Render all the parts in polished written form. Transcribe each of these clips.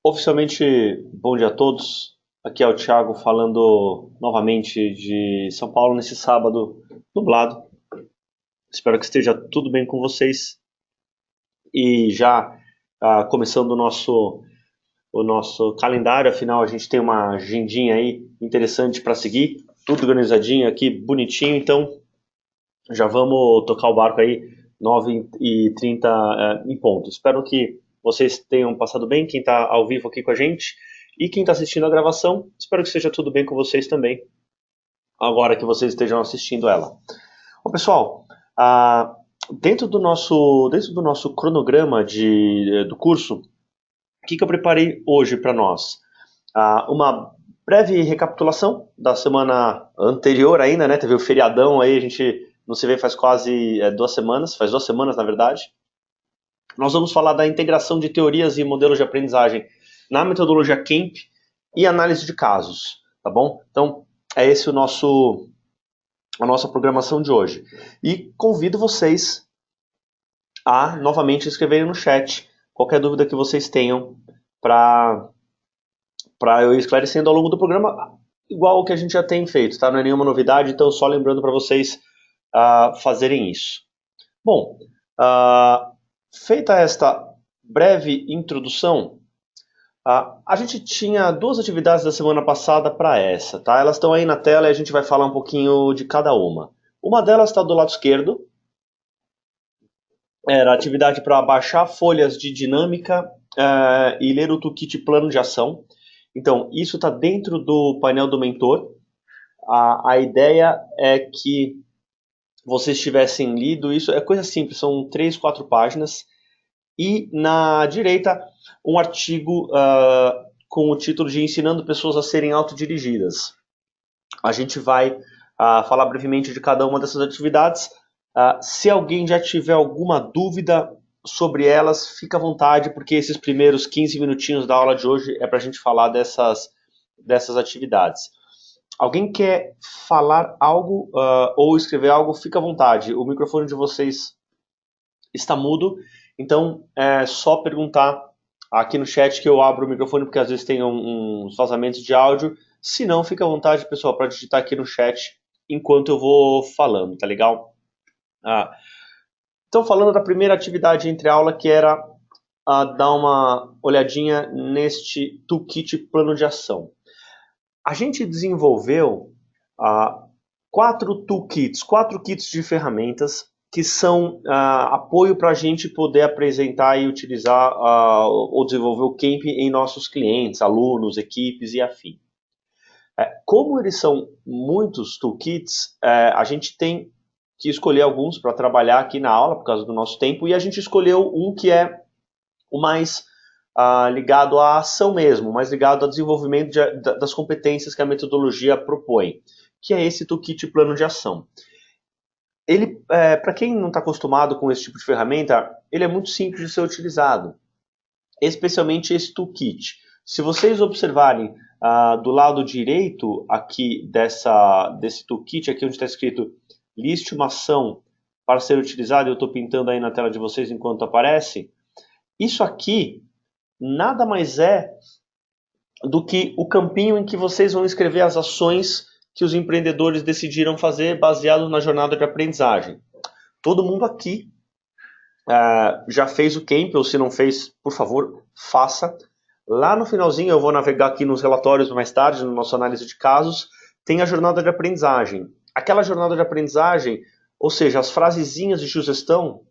Oficialmente, bom dia a todos. Aqui é o Thiago falando novamente de São Paulo nesse sábado nublado. Espero que esteja tudo bem com vocês. E já começando o nosso calendário, afinal a gente tem uma agendinha aí interessante para seguir, tudo organizadinho aqui, bonitinho. Então já vamos tocar o barco aí, 9h30 em ponto. Espero que vocês tenham passado bem, quem está ao vivo aqui com a gente. E quem está assistindo a gravação, espero que seja tudo bem com vocês também, agora que vocês estejam assistindo ela. Bom, pessoal, dentro do nosso cronograma do curso, o que eu preparei hoje para nós? Uma breve recapitulação da semana anterior ainda, né? Teve o feriadão aí, a gente não se vê faz quase 2 semanas, faz 2 semanas na verdade. Nós vamos falar da integração de teorias e modelos de aprendizagem na metodologia Kemp e análise de casos, tá bom? Então, é esse a nossa programação de hoje. E convido vocês a novamente escreverem no chat qualquer dúvida que vocês tenham para eu ir esclarecendo ao longo do programa, igual o que a gente já tem feito, tá? Não é nenhuma novidade, então só lembrando para vocês fazerem isso. Bom, feita esta breve introdução, a gente tinha 2 atividades da semana passada para essa, tá? Elas estão aí na tela e a gente vai falar um pouquinho de cada uma. Uma delas está do lado esquerdo, era a atividade para baixar folhas de dinâmica e ler o toolkit plano de ação. Então, isso está dentro do painel do mentor. A ideia é que vocês tivessem lido isso, é coisa simples, são 3, 4 páginas. E na direita, um artigo com o título de Ensinando Pessoas a Serem Autodirigidas. A gente vai falar brevemente de cada uma dessas atividades. Se alguém já tiver alguma dúvida sobre elas, fica à vontade, porque esses primeiros 15 minutinhos da aula de hoje é para a gente falar dessas atividades. Alguém quer falar algo ou escrever algo, fica à vontade. O microfone de vocês está mudo, então é só perguntar aqui no chat que eu abro o microfone, porque às vezes tem uns vazamentos de áudio. Se não, fica à vontade, pessoal, para digitar aqui no chat enquanto eu vou falando, tá legal? Então, falando da primeira atividade entre aula, que era dar uma olhadinha neste toolkit plano de ação. A gente desenvolveu 4 toolkits, 4 kits de ferramentas que são apoio para a gente poder apresentar e utilizar ou desenvolver o Kemp em nossos clientes, alunos, equipes e afim. Como eles são muitos toolkits, a gente tem que escolher alguns para trabalhar aqui na aula por causa do nosso tempo, e a gente escolheu um que é o mais ligado à ação mesmo, mais ligado ao desenvolvimento das competências que a metodologia propõe, que é esse toolkit plano de ação. Ele, para quem não está acostumado com esse tipo de ferramenta, ele é muito simples de ser utilizado, especialmente esse toolkit. Se vocês observarem do lado direito aqui desse toolkit, aqui onde está escrito liste uma ação para ser utilizada, eu estou pintando aí na tela de vocês enquanto aparece, isso aqui nada mais é do que o campinho em que vocês vão escrever as ações que os empreendedores decidiram fazer baseado na jornada de aprendizagem. Todo mundo aqui já fez o Kemp, ou se não fez, por favor, faça. Lá no finalzinho, eu vou navegar aqui nos relatórios mais tarde, na nossa análise de casos, tem a jornada de aprendizagem. Aquela jornada de aprendizagem, ou seja, as frasezinhas de sugestão,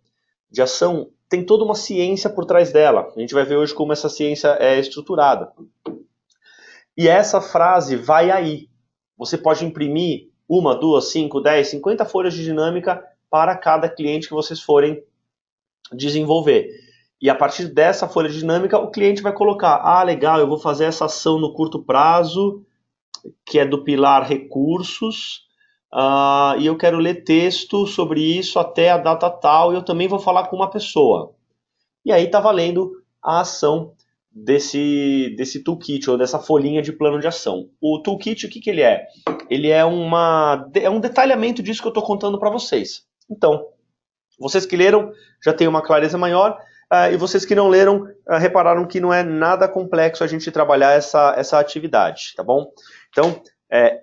de ação, tem toda uma ciência por trás dela. A gente vai ver hoje como essa ciência é estruturada. E essa frase vai aí. Você pode imprimir 1, 2, 5, 10, 50 folhas de dinâmica para cada cliente que vocês forem desenvolver. E a partir dessa folha de dinâmica, o cliente vai colocar, legal, eu vou fazer essa ação no curto prazo, que é do pilar recursos, e eu quero ler texto sobre isso até a data tal, e eu também vou falar com uma pessoa. E aí está valendo a ação desse toolkit, ou dessa folhinha de plano de ação. O toolkit, o que ele é? Ele é um detalhamento disso que eu estou contando para vocês. Então, vocês que leram já têm uma clareza maior. e vocês que não leram, repararam que não é nada complexo a gente trabalhar essa atividade, tá bom? Então,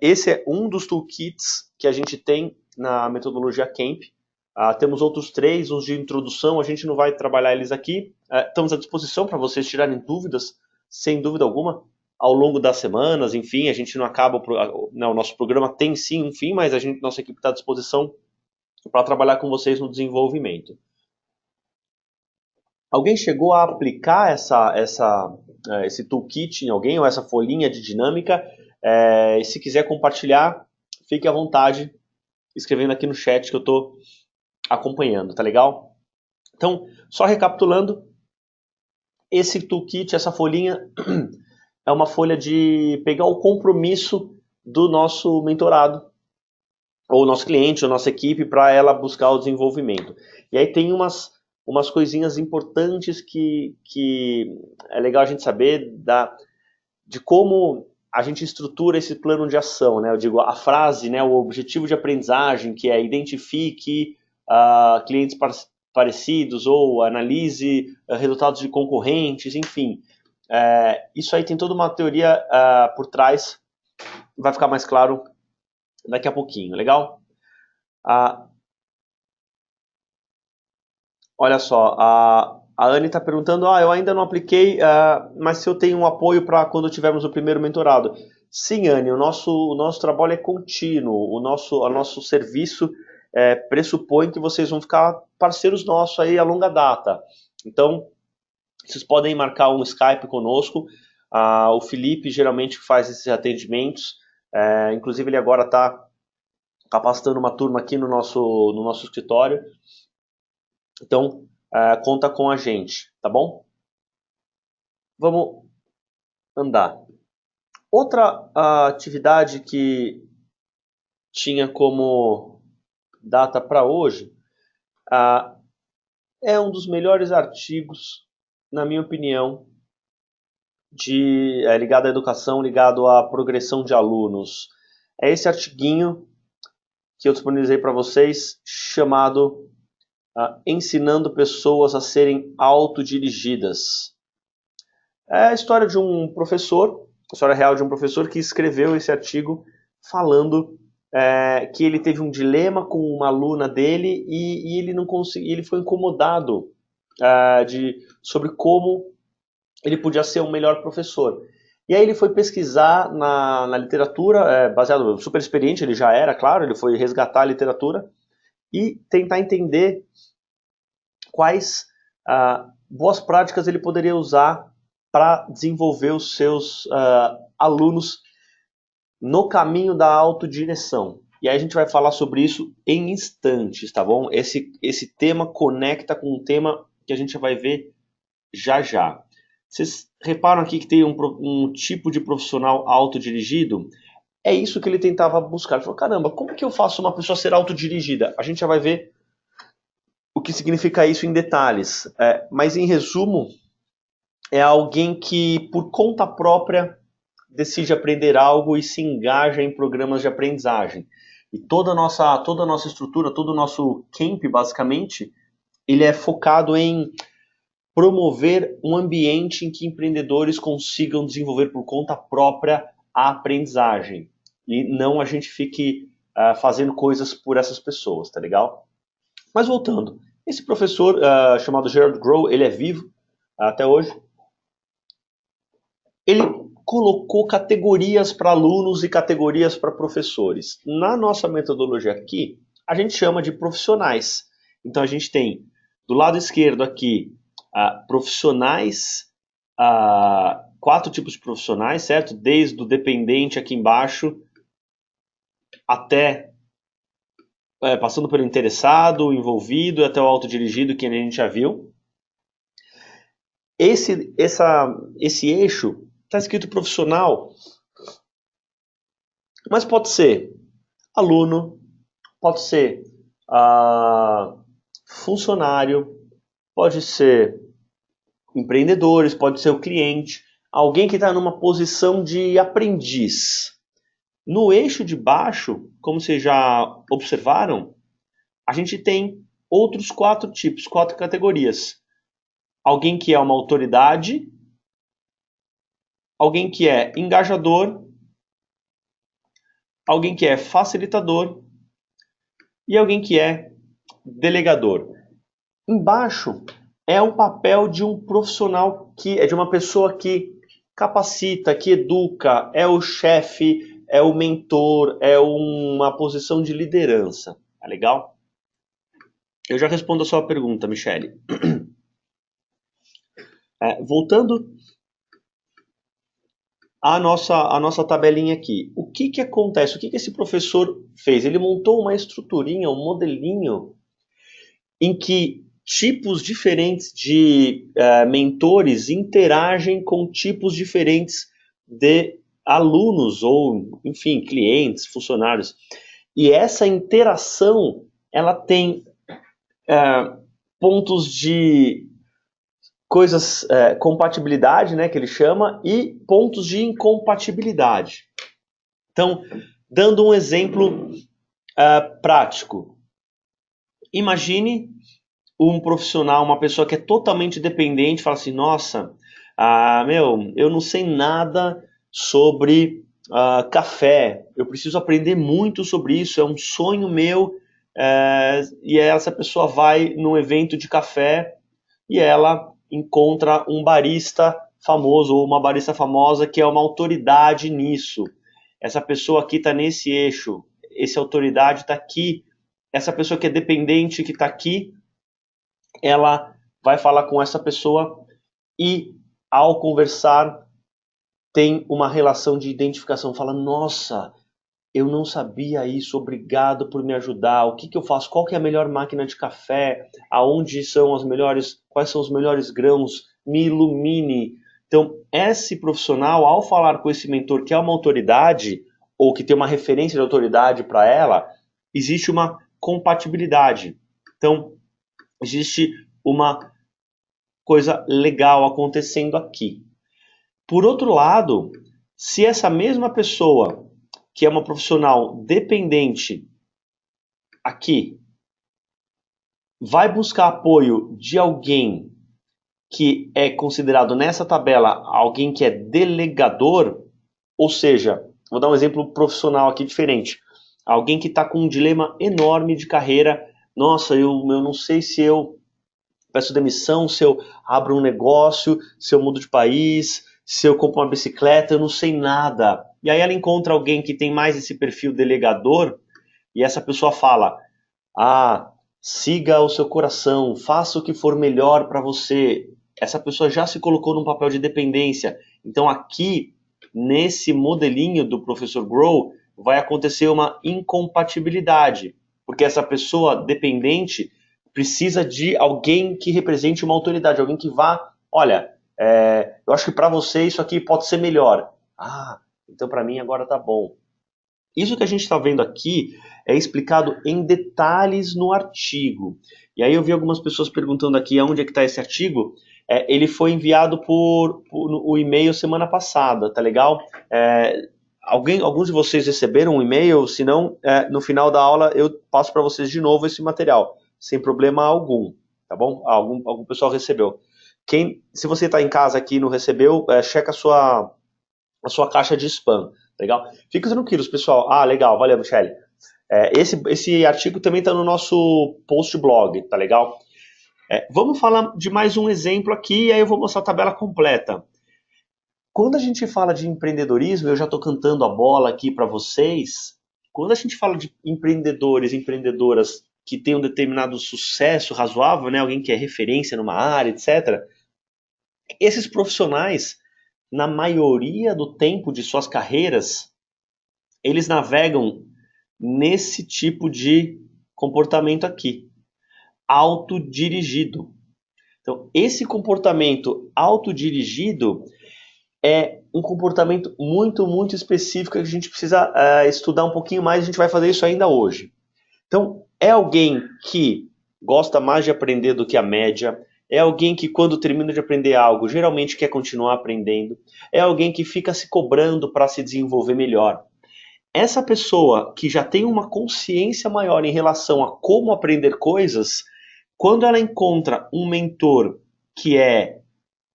esse é um dos toolkits que a gente tem na metodologia Camp. Temos outros 3, uns de introdução, a gente não vai trabalhar eles aqui. Estamos à disposição para vocês tirarem dúvidas, sem dúvida alguma, ao longo das semanas, enfim, a gente não acaba, o nosso programa tem sim um fim, mas nossa equipe está à disposição para trabalhar com vocês no desenvolvimento. Alguém chegou a aplicar esse toolkit em alguém, ou essa folhinha de dinâmica? E se quiser compartilhar, fique à vontade, escrevendo aqui no chat que eu estou acompanhando, tá legal? Então, só recapitulando, esse toolkit, essa folhinha, é uma folha de pegar o compromisso do nosso mentorado, ou nosso cliente, ou nossa equipe, para ela buscar o desenvolvimento. E aí tem umas coisinhas importantes que é legal a gente saber de como a gente estrutura esse plano de ação, né? Eu digo, a frase, né, o objetivo de aprendizagem, que é identifique clientes parecidos ou analise resultados de concorrentes, enfim. Isso aí tem toda uma teoria por trás, vai ficar mais claro daqui a pouquinho, legal? Olha só, a Anne está perguntando, eu ainda não apliquei, mas se eu tenho um apoio para quando tivermos o primeiro mentorado. Sim, Anne, o nosso trabalho é contínuo, o nosso serviço pressupõe que vocês vão ficar parceiros nossos aí a longa data. Então, vocês podem marcar um Skype conosco, o Felipe geralmente faz esses atendimentos, inclusive ele agora está capacitando uma turma aqui no nosso escritório. Então, conta com a gente, tá bom? Vamos andar. Outra atividade que tinha como data para hoje é um dos melhores artigos, na minha opinião, ligado à educação, ligado à progressão de alunos. É esse artiguinho que eu disponibilizei para vocês, chamado Ensinando Pessoas a Serem Autodirigidas. É a história de um professor, a história real de um professor que escreveu esse artigo falando que ele teve um dilema com uma aluna dele e ele não conseguiu, ele foi incomodado sobre como ele podia ser um melhor professor. E aí ele foi pesquisar na literatura, baseado, super experiente, ele já era, claro, ele foi resgatar a literatura e tentar entender quais boas práticas ele poderia usar para desenvolver os seus alunos no caminho da autodireção. E aí a gente vai falar sobre isso em instantes, tá bom? Esse tema conecta com um tema que a gente vai ver já já. Vocês reparam aqui que tem um tipo de profissional autodirigido? É isso que ele tentava buscar. Ele falou, caramba, como que eu faço uma pessoa ser autodirigida? A gente já vai ver o que significa isso em detalhes. Mas em resumo, é alguém que por conta própria decide aprender algo e se engaja em programas de aprendizagem. E toda a nossa estrutura, todo o nosso camp, basicamente, ele é focado em promover um ambiente em que empreendedores consigam desenvolver por conta própria a aprendizagem. E não a gente fique fazendo coisas por essas pessoas, tá legal? Mas voltando, esse professor chamado Gerald Grow, ele é vivo até hoje. Ele colocou categorias para alunos e categorias para professores. Na nossa metodologia aqui, a gente chama de profissionais. Então a gente tem do lado esquerdo aqui profissionais, 4 tipos de profissionais, certo? Desde o dependente aqui embaixo até passando pelo interessado, o envolvido, até o autodirigido, que a gente já viu. Esse eixo está escrito profissional, mas pode ser aluno, pode ser funcionário, pode ser empreendedores, pode ser o cliente, alguém que está numa posição de aprendiz. No eixo de baixo, como vocês já observaram, a gente tem outros 4 tipos, 4 categorias. alguém que é uma autoridade, alguém que é engajador, alguém que é facilitador e alguém que é delegador. Embaixo é o papel de um profissional que é de uma pessoa que capacita, que educa, é o chefe, é o mentor, é uma posição de liderança. Tá legal? Eu já respondo a sua pergunta, Michele. Voltando à nossa tabelinha aqui. O que acontece? O que esse professor fez? Ele montou uma estruturinha, um modelinho em que tipos diferentes de mentores interagem com tipos diferentes de alunos ou, enfim, clientes, funcionários. E essa interação, ela tem pontos de coisas, compatibilidade, né, que ele chama, e pontos de incompatibilidade. Então, dando um exemplo prático. Imagine um profissional, uma pessoa que é totalmente dependente, fala assim, nossa, eu não sei nada sobre café, eu preciso aprender muito sobre isso, é um sonho meu, e essa pessoa vai num evento de café e ela encontra um barista famoso ou uma barista famosa que é uma autoridade nisso. Essa pessoa aqui está nesse eixo, essa autoridade está aqui, essa pessoa que é dependente que está aqui, ela vai falar com essa pessoa e, ao conversar, tem uma relação de identificação. Fala, nossa, eu não sabia isso, obrigado por me ajudar. O que eu faço? Qual que é a melhor máquina de café? Aonde são as melhores? Quais são os melhores grãos? Me ilumine. Então, esse profissional, ao falar com esse mentor que é uma autoridade ou que tem uma referência de autoridade para ela, existe uma compatibilidade. Então, existe uma coisa legal acontecendo aqui. Por outro lado, se essa mesma pessoa, que é uma profissional dependente aqui, vai buscar apoio de alguém que é considerado nessa tabela alguém que é delegador, ou seja, vou dar um exemplo profissional aqui diferente. Alguém que está com um dilema enorme de carreira. Nossa, eu não sei se eu peço demissão, se eu abro um negócio, se eu mudo de país, se eu compro uma bicicleta, eu não sei nada. E aí ela encontra alguém que tem mais esse perfil delegador e essa pessoa fala, siga o seu coração, faça o que for melhor para você. Essa pessoa já se colocou num papel de dependência. Então aqui, nesse modelinho do professor Grow, vai acontecer uma incompatibilidade, porque essa pessoa dependente precisa de alguém que represente uma autoridade, alguém que vá, olha, eu acho que para você isso aqui pode ser melhor. Então para mim agora tá bom. Isso que a gente está vendo aqui é explicado em detalhes no artigo. E aí eu vi algumas pessoas perguntando aqui aonde é que está esse artigo. Ele foi enviado por o e-mail semana passada, tá legal? Alguns de vocês receberam um e-mail? Se não, no final da aula eu passo para vocês de novo esse material, sem problema algum, tá bom? Algum pessoal recebeu. Se você está em casa aqui e não recebeu, checa a sua caixa de spam. Legal? Fiquem tranquilos, pessoal. Legal, valeu, Michele. Esse artigo também está no nosso post blog, tá legal? Vamos falar de mais um exemplo aqui e aí eu vou mostrar a tabela completa. Quando a gente fala de empreendedorismo, eu já estou cantando a bola aqui para vocês. Quando a gente fala de empreendedores, empreendedoras que têm um determinado sucesso razoável, né? Alguém que é referência numa área, etc. Esses profissionais, na maioria do tempo de suas carreiras, eles navegam nesse tipo de comportamento aqui, autodirigido. Então, esse comportamento autodirigido é um comportamento muito, muito específico que a gente precisa estudar um pouquinho mais, a gente vai fazer isso ainda hoje. Então, é alguém que gosta mais de aprender do que a média, é alguém que quando termina de aprender algo, geralmente quer continuar aprendendo, é alguém que fica se cobrando para se desenvolver melhor. Essa pessoa que já tem uma consciência maior em relação a como aprender coisas, quando ela encontra um mentor que é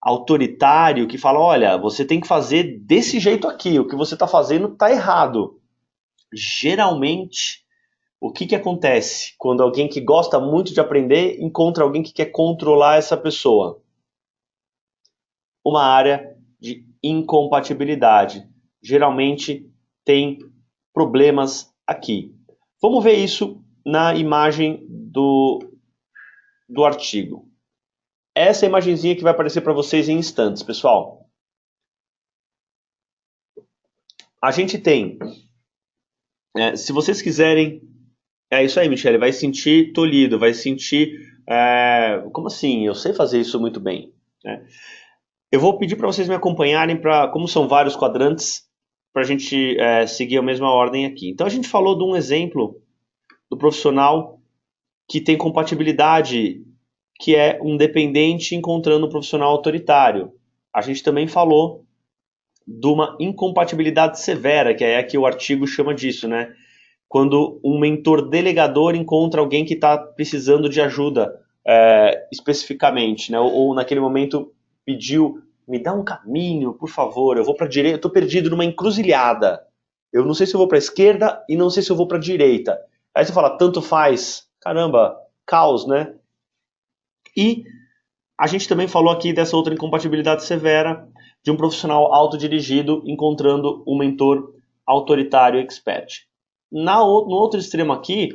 autoritário, que fala, olha, você tem que fazer desse jeito aqui, o que você está fazendo está errado. Geralmente, o que acontece quando alguém que gosta muito de aprender encontra alguém que quer controlar essa pessoa? Uma área de incompatibilidade. Geralmente tem problemas aqui. Vamos ver isso na imagem do artigo. Essa imagenzinha que vai aparecer para vocês em instantes, pessoal. A gente tem, se vocês quiserem, é isso aí, Michele, vai sentir tolhido, vai sentir, como assim? Eu sei fazer isso muito bem. Né? Eu vou pedir para vocês me acompanharem, como são vários quadrantes, para a gente seguir a mesma ordem aqui. Então a gente falou de um exemplo do profissional que tem compatibilidade, que é um dependente encontrando um profissional autoritário. A gente também falou de uma incompatibilidade severa, que é que o artigo chama disso, né? Quando um mentor delegador encontra alguém que está precisando de ajuda especificamente, né? Ou naquele momento pediu, me dá um caminho, por favor, eu vou para a direita, eu estou perdido numa encruzilhada. Eu não sei se eu vou para a esquerda e não sei se eu vou para a direita. Aí você fala, tanto faz. Caramba, caos, né? E a gente também falou aqui dessa outra incompatibilidade severa de um profissional autodirigido encontrando um mentor autoritário expert. No outro extremo aqui,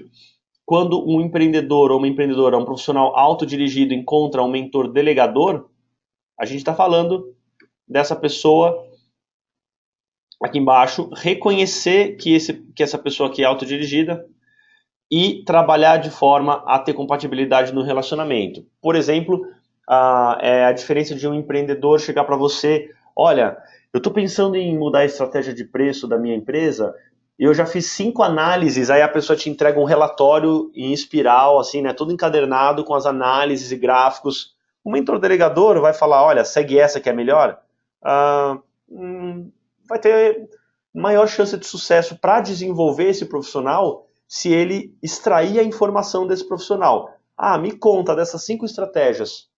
quando um empreendedor ou uma empreendedora, um profissional autodirigido encontra um mentor delegador, a gente está falando dessa pessoa aqui embaixo, reconhecer que essa pessoa aqui é autodirigida e trabalhar de forma a ter compatibilidade no relacionamento. Por exemplo, a diferença de um empreendedor chegar para você, olha, eu estou pensando em mudar a estratégia de preço da minha empresa, eu já fiz 5 análises, aí a pessoa te entrega um relatório em espiral, assim, né, todo encadernado com as análises e gráficos. O mentor delegador vai falar, olha, segue essa que é melhor, vai ter maior chance de sucesso para desenvolver esse profissional se ele extrair a informação desse profissional. Me conta dessas 5 estratégias,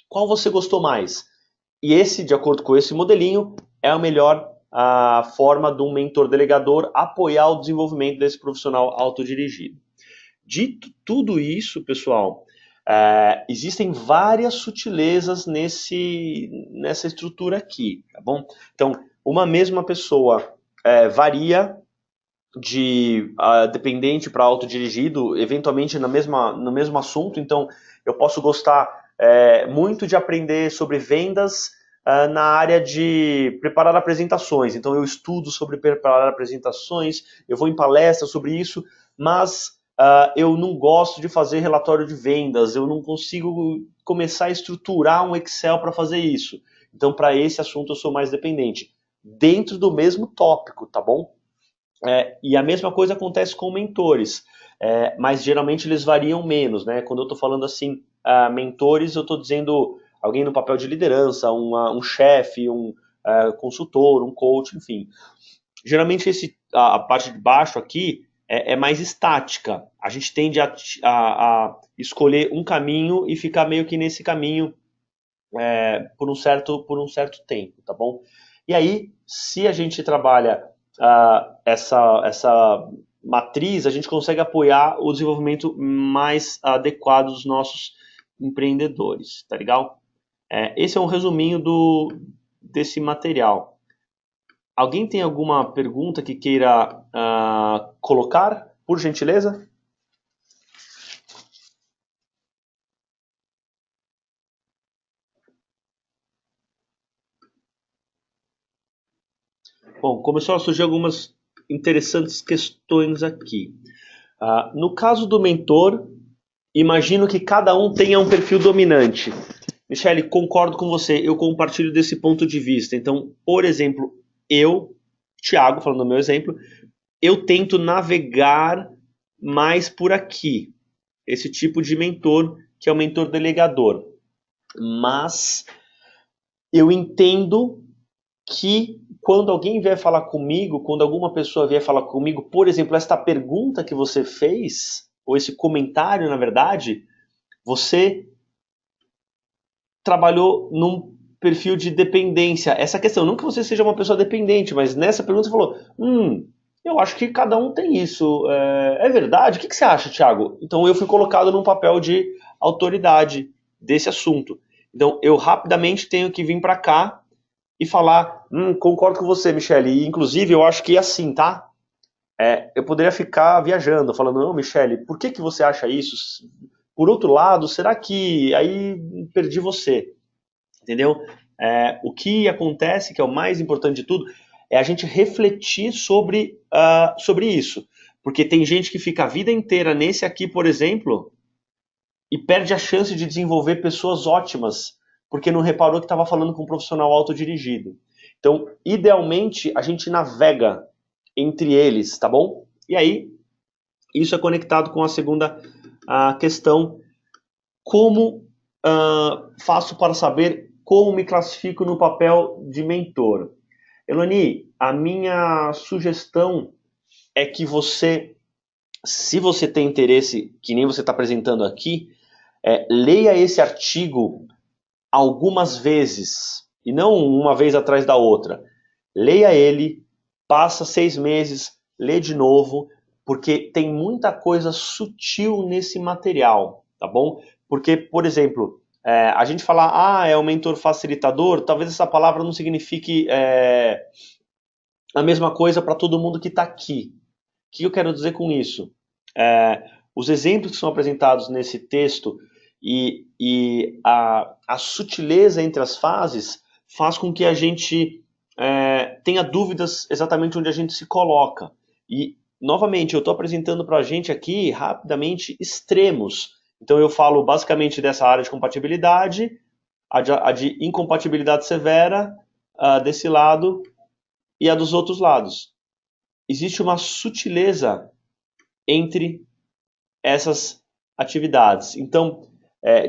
qual você gostou mais? E esse, de acordo com esse modelinho, é a melhor forma de um mentor delegador apoiar o desenvolvimento desse profissional autodirigido. Dito tudo isso, pessoal, existem várias sutilezas nessa estrutura aqui, tá bom? Então, uma mesma pessoa varia de dependente para autodirigido, eventualmente no mesmo assunto. Então, eu posso gostar muito de aprender sobre vendas na área de preparar apresentações. Então, eu estudo sobre preparar apresentações, eu vou em palestras sobre isso, mas eu não gosto de fazer relatório de vendas, eu não consigo começar a estruturar um Excel para fazer isso. Então, para esse assunto, eu sou mais dependente. Dentro do mesmo tópico, tá bom? E a mesma coisa acontece com mentores, mas geralmente eles variam menos, né? Quando eu estou falando assim, mentores, eu estou dizendo alguém no papel de liderança, um chefe, um consultor, um coach, enfim. Geralmente a parte de baixo aqui é mais estática. A gente tende a escolher um caminho e ficar meio que nesse caminho por um certo tempo, tá bom? E aí, se a gente trabalha essa matriz, a gente consegue apoiar o desenvolvimento mais adequado dos nossos empreendedores, tá legal? Esse é um resuminho desse material. Alguém tem alguma pergunta que queira colocar, por gentileza? Bom, começou a surgir algumas interessantes questões aqui. No caso do mentor, imagino que cada um tenha um perfil dominante. Michele, concordo com você, eu compartilho desse ponto de vista. Então, por exemplo, eu, Thiago, falando do meu exemplo, eu tento navegar mais por aqui. Esse tipo de mentor, que é o mentor delegador. Mas eu entendo que quando alguém vier falar comigo, quando alguma pessoa vier falar comigo, por exemplo, esta pergunta que você fez, ou esse comentário, na verdade, você trabalhou num perfil de dependência. Essa questão, não que você seja uma pessoa dependente, mas nessa pergunta você falou, eu acho que cada um tem isso. É verdade? O que você acha, Thiago? Então eu fui colocado num papel de autoridade desse assunto. Então eu rapidamente tenho que vir para cá e falar, concordo com você, Michele. E, inclusive eu acho que é assim, tá? Eu poderia ficar viajando, falando, não, Michele, por que você acha isso? Por outro lado, será que aí perdi você? Entendeu? O que acontece, que é o mais importante de tudo, é a gente refletir sobre isso. Porque tem gente que fica a vida inteira nesse aqui, por exemplo, e perde a chance de desenvolver pessoas ótimas, porque não reparou que estava falando com um profissional autodirigido. Então, idealmente, a gente navega entre eles, tá bom? E aí, isso é conectado com a segunda questão. Como faço para saber como me classifico no papel de mentor? Elani, a minha sugestão é que você, se você tem interesse, que nem você está apresentando aqui, leia esse artigo algumas vezes, e não uma vez atrás da outra. Leia ele, passa 6 meses, lê de novo, porque tem muita coisa sutil nesse material, tá bom? Porque, por exemplo, a gente fala, é um mentor facilitador, talvez essa palavra não signifique a mesma coisa para todo mundo que está aqui. O que eu quero dizer com isso? Os exemplos que são apresentados nesse texto e a sutileza entre as fases faz com que a gente tenha dúvidas exatamente onde a gente se coloca. E, novamente, eu estou apresentando para a gente aqui, rapidamente, extremos. Então, eu falo basicamente dessa área de compatibilidade, a de incompatibilidade severa, desse lado, e a dos outros lados. Existe uma sutileza entre essas atividades. Então,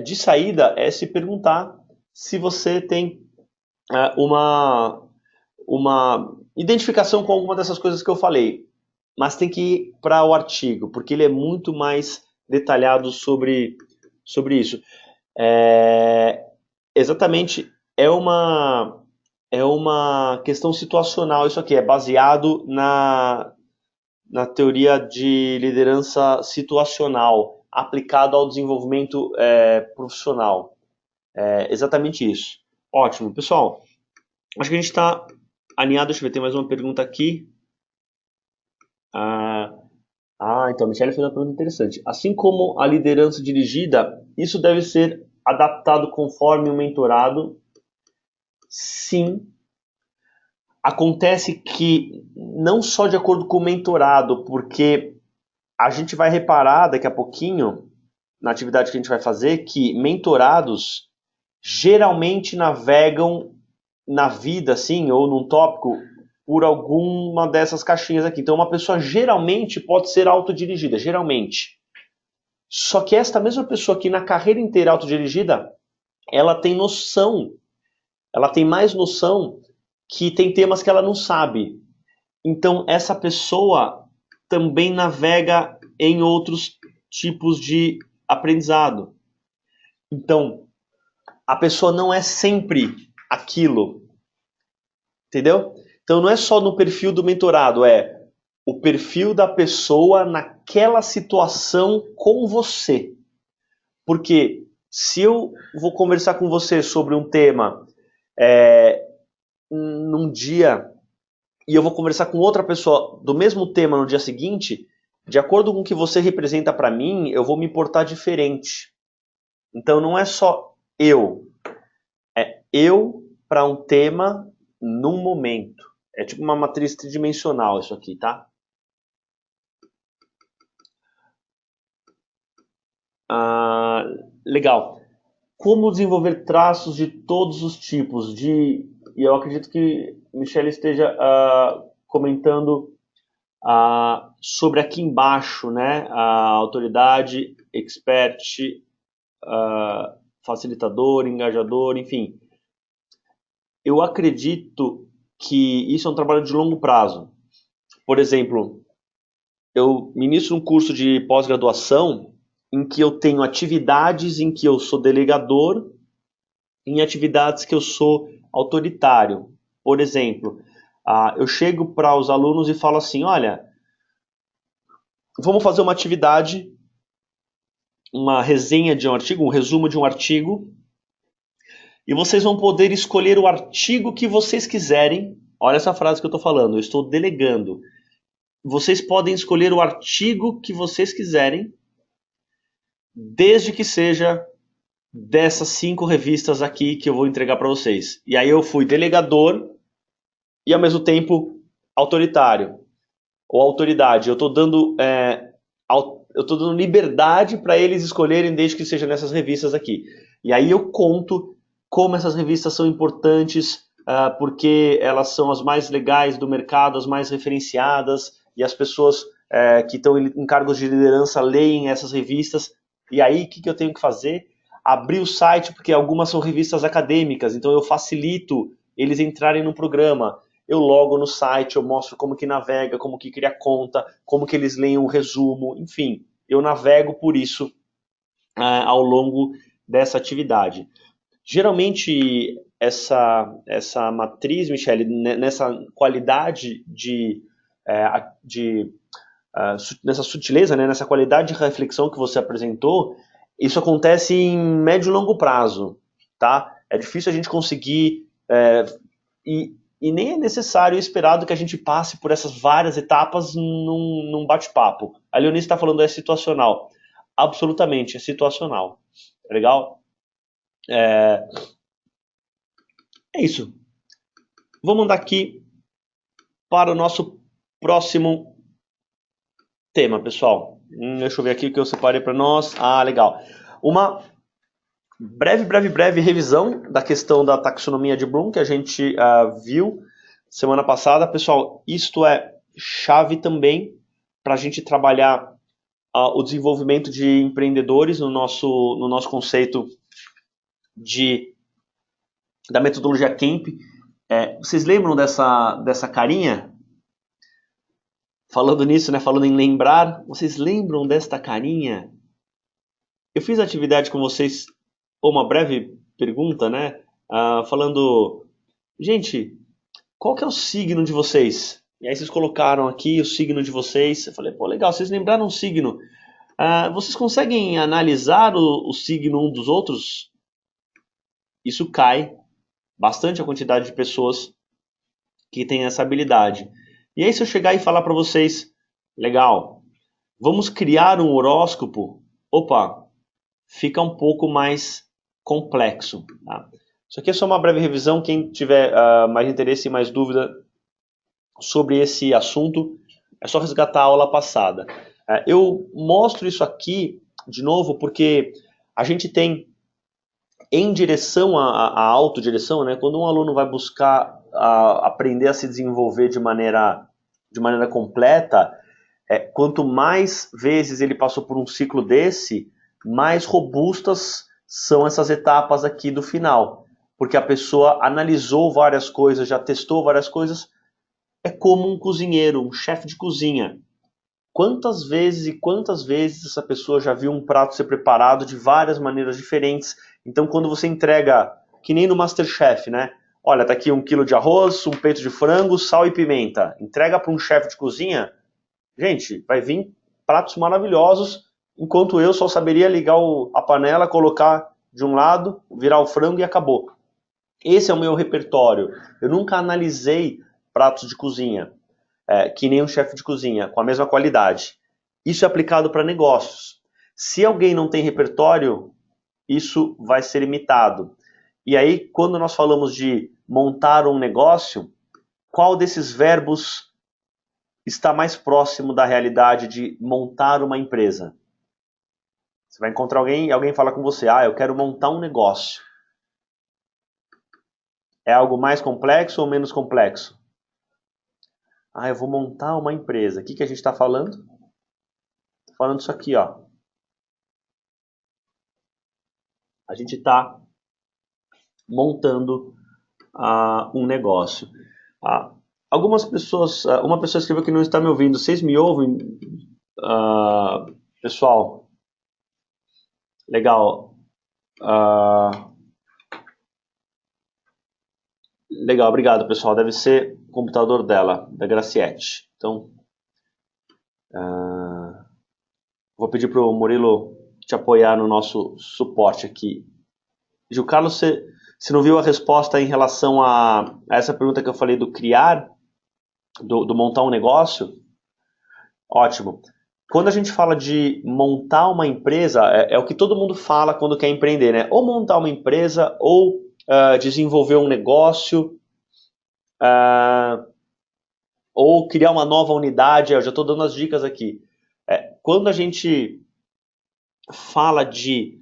de saída, é se perguntar se você tem uma identificação com alguma dessas coisas que eu falei. Mas tem que ir para o artigo, porque ele é muito mais detalhado sobre isso. Exatamente, é uma questão situacional isso aqui, é baseado na teoria de liderança situacional aplicado ao desenvolvimento profissional. Exatamente isso. Ótimo. Pessoal, acho que a gente está alinhado. Deixa eu ver, tem mais uma pergunta aqui. Então a Michelle fez uma pergunta interessante. Assim como a liderança dirigida, isso deve ser adaptado conforme o mentorado? Sim. Acontece que não só de acordo com o mentorado, porque a gente vai reparar daqui a pouquinho, na atividade que a gente vai fazer, que mentorados geralmente navegam na vida, assim, ou num tópico, por alguma dessas caixinhas aqui. Então, uma pessoa geralmente pode ser autodirigida, geralmente. Só que esta mesma pessoa que na carreira inteira autodirigida, ela tem noção, ela tem mais noção que tem temas que ela não sabe. Então, essa pessoa também navega em outros tipos de aprendizado. Então, a pessoa não é sempre aquilo. Entendeu? Então, não é só no perfil do mentorado, é o perfil da pessoa naquela situação com você. Porque se eu vou conversar com você sobre um tema num dia e eu vou conversar com outra pessoa do mesmo tema no dia seguinte, de acordo com o que você representa para mim, eu vou me portar diferente. Então não é só eu, é eu para um tema num momento. É tipo uma matriz tridimensional isso aqui, tá? Legal. Como desenvolver traços de todos os tipos? E eu acredito que Michelle esteja comentando sobre aqui embaixo, né? A autoridade, expert, facilitador, engajador, enfim. Eu acredito que isso é um trabalho de longo prazo. Por exemplo, eu ministro um curso de pós-graduação em que eu tenho atividades em que eu sou delegador em atividades que eu sou autoritário. Por exemplo, eu chego para os alunos e falo assim: olha, vamos fazer uma atividade, uma resenha de um artigo, um resumo de um artigo, e vocês vão poder escolher o artigo que vocês quiserem. Olha essa frase que eu estou falando, eu estou delegando. Vocês podem escolher o artigo que vocês quiserem, desde que seja dessas 5 revistas aqui que eu vou entregar para vocês. E aí eu fui delegador e ao mesmo tempo autoritário ou autoridade. Eu estou dando liberdade para eles escolherem desde que seja nessas revistas aqui. E aí eu conto como essas revistas são importantes, porque elas são as mais legais do mercado, as mais referenciadas, e as pessoas que estão em cargos de liderança leem essas revistas. E aí o que eu tenho que fazer? Abrir o site, porque algumas são revistas acadêmicas, então eu facilito eles entrarem no programa. Eu logo no site, eu mostro como que navega, como que cria conta, como que eles leem um resumo, enfim, eu navego por isso ao longo dessa atividade. Geralmente, essa matriz, Michele, nessa qualidade nessa sutileza, né, nessa qualidade de reflexão que você apresentou, isso acontece em médio e longo prazo, tá? É difícil a gente conseguir e nem é necessário e esperado que a gente passe por essas várias etapas num bate-papo. A Leonice está falando é situacional. Absolutamente, é situacional. Legal? É isso. Vamos daqui para o nosso próximo tema, pessoal. Deixa eu ver aqui o que eu separei para nós. Legal. Uma breve revisão da questão da taxonomia de Bloom que a gente viu semana passada. Pessoal, isto é chave também para a gente trabalhar o desenvolvimento de empreendedores no nosso conceito da metodologia Camp. Vocês lembram dessa carinha? Falando nisso, né? Falando em lembrar, vocês lembram desta carinha? Eu fiz atividade com vocês, uma breve pergunta, né? Falando, gente, qual que é o signo de vocês? E aí vocês colocaram aqui o signo de vocês. Eu falei, pô, legal, vocês lembraram o signo. Vocês conseguem analisar o signo um dos outros? Isso cai bastante a quantidade de pessoas que têm essa habilidade. E aí se eu chegar e falar para vocês, legal, vamos criar um horóscopo, opa, fica um pouco mais complexo. Tá? Isso aqui é só uma breve revisão, quem tiver mais interesse e mais dúvida sobre esse assunto, é só resgatar a aula passada. Eu mostro isso aqui, de novo, porque a gente tem em direção à autodireção, né, quando um aluno vai buscar aprender a se desenvolver de maneira completa, quanto mais vezes ele passou por um ciclo desse, mais robustas são essas etapas aqui do final. Porque a pessoa analisou várias coisas, já testou várias coisas. É como um cozinheiro, um chefe de cozinha. Quantas vezes essa pessoa já viu um prato ser preparado de várias maneiras diferentes? Então, quando você entrega, que nem no MasterChef, né? Olha, tá aqui 1 quilo de arroz, um peito de frango, sal e pimenta. Entrega para um chefe de cozinha, gente, vai vir pratos maravilhosos, enquanto eu só saberia ligar a panela, colocar de um lado, virar o frango e acabou. Esse é o meu repertório. Eu nunca analisei pratos de cozinha, que nem um chefe de cozinha, com a mesma qualidade. Isso é aplicado para negócios. Se alguém não tem repertório, isso vai ser limitado. E aí, quando nós falamos de montar um negócio, qual desses verbos está mais próximo da realidade de montar uma empresa? Você vai encontrar alguém e alguém fala com você, eu quero montar um negócio. É algo mais complexo ou menos complexo? Eu vou montar uma empresa. O que a gente está falando? Tô falando isso aqui, ó. A gente está montando um negócio. Algumas pessoas, uma pessoa escreveu que não está me ouvindo. Vocês me ouvem? Pessoal, legal. Legal, obrigado, pessoal. Deve ser o computador dela, da Graciete. Então, vou pedir para o Murilo te apoiar no nosso suporte aqui. Gil Carlos, você não viu a resposta em relação a essa pergunta que eu falei do criar, do montar um negócio? Ótimo. Quando a gente fala de montar uma empresa, é o que todo mundo fala quando quer empreender, né? Ou montar uma empresa, ou desenvolver um negócio, ah, ou criar uma nova unidade. Eu já estou dando as dicas aqui. Quando a gente fala de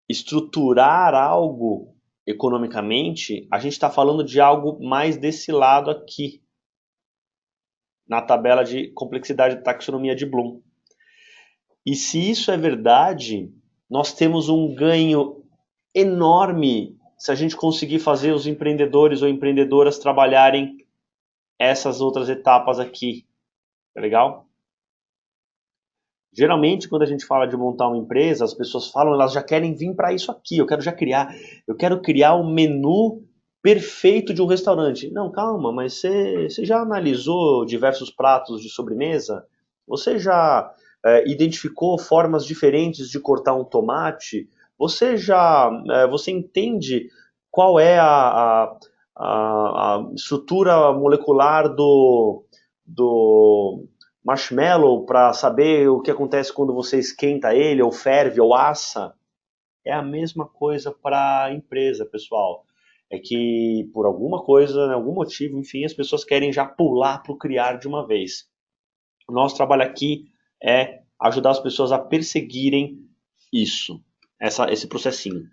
estruturar algo economicamente, a gente está falando de algo mais desse lado aqui, na tabela de complexidade de taxonomia de Bloom. E se isso é verdade, nós temos um ganho enorme se a gente conseguir fazer os empreendedores ou empreendedoras trabalharem essas outras etapas aqui. Tá legal? Geralmente, quando a gente fala de montar uma empresa, as pessoas falam, elas já querem vir para isso aqui. Eu quero criar o menu perfeito de um restaurante. Não, calma, mas você já analisou diversos pratos de sobremesa? Você já identificou formas diferentes de cortar um tomate? Você entende qual é a estrutura molecular do marshmallow para saber o que acontece quando você esquenta ele, ou ferve, ou assa? É a mesma coisa para a empresa, pessoal. É que por alguma coisa, né, algum motivo, enfim, as pessoas querem já pular para o criar de uma vez. O nosso trabalho aqui é ajudar as pessoas a perseguirem isso, esse processinho.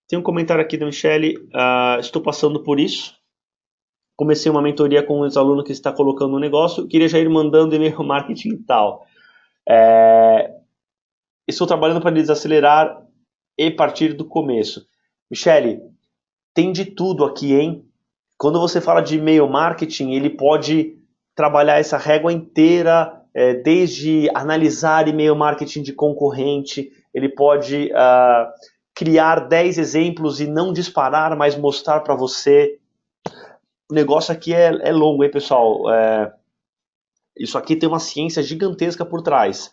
Tem um comentário aqui da Michele, estou passando por isso. Comecei uma mentoria com um ex-aluno que está colocando um negócio, queria já ir mandando e-mail marketing e tal. Estou trabalhando para desacelerar e partir do começo. Michele, tem de tudo aqui, hein? Quando você fala de e-mail marketing, ele pode trabalhar essa régua inteira, desde analisar e-mail marketing de concorrente, ele pode criar 10 exemplos e não disparar, mas mostrar para você. O negócio aqui é longo, hein, pessoal? Isso aqui tem uma ciência gigantesca por trás.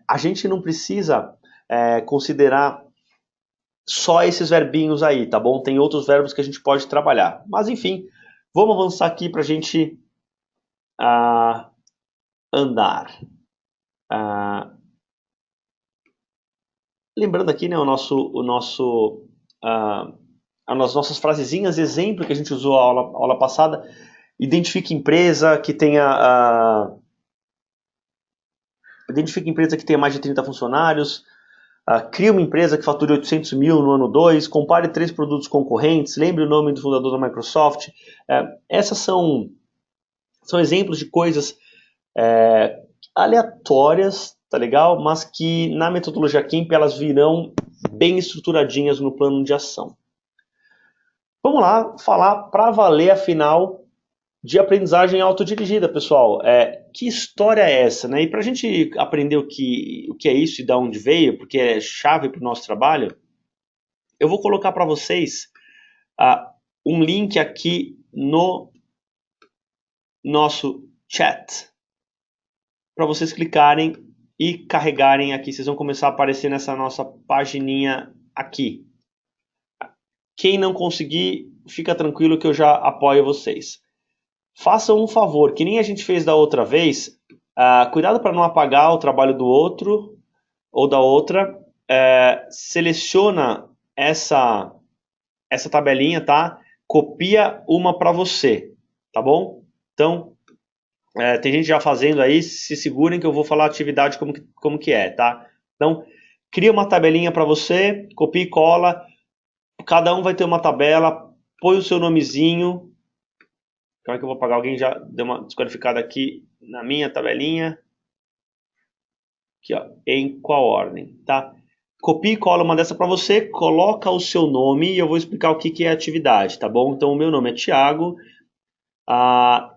A gente não precisa considerar só esses verbinhos aí, tá bom? Tem outros verbos que a gente pode trabalhar. Mas enfim, vamos avançar aqui para a gente andar. Lembrando aqui, né, as nossas frasezinhas de exemplo que a gente usou a aula passada. Identifique empresa que tenha mais de 30 funcionários. Cria uma empresa que fature 800 mil no ano 2, compare 3 produtos concorrentes, lembre o nome do fundador da Microsoft. Essas são exemplos de coisas aleatórias, tá legal? Mas que na metodologia KIMP elas virão bem estruturadinhas no plano de ação. Vamos lá falar para valer, afinal, de aprendizagem autodirigida, pessoal. Que história é essa, né? E para a gente aprender o que é isso e de onde veio, porque é chave para o nosso trabalho, eu vou colocar para vocês um link aqui no nosso chat, para vocês clicarem e carregarem aqui. Vocês vão começar a aparecer nessa nossa pagininha aqui. Quem não conseguir, fica tranquilo que eu já apoio vocês. Façam um favor, que nem a gente fez da outra vez, cuidado para não apagar o trabalho do outro ou da outra. Seleciona essa tabelinha, tá? Copia uma para você, tá bom? Então, tem gente já fazendo aí, se segurem que eu vou falar a atividade como que é, tá? Então, cria uma tabelinha para você, copia e cola, cada um vai ter uma tabela, põe o seu nomezinho. Como é que eu vou pagar? Alguém já deu uma desqualificada aqui na minha tabelinha. Aqui, ó, em qual ordem, tá? Copia e cola uma dessa para você, coloca o seu nome e eu vou explicar o que é a atividade, tá bom? Então, o meu nome é Thiago.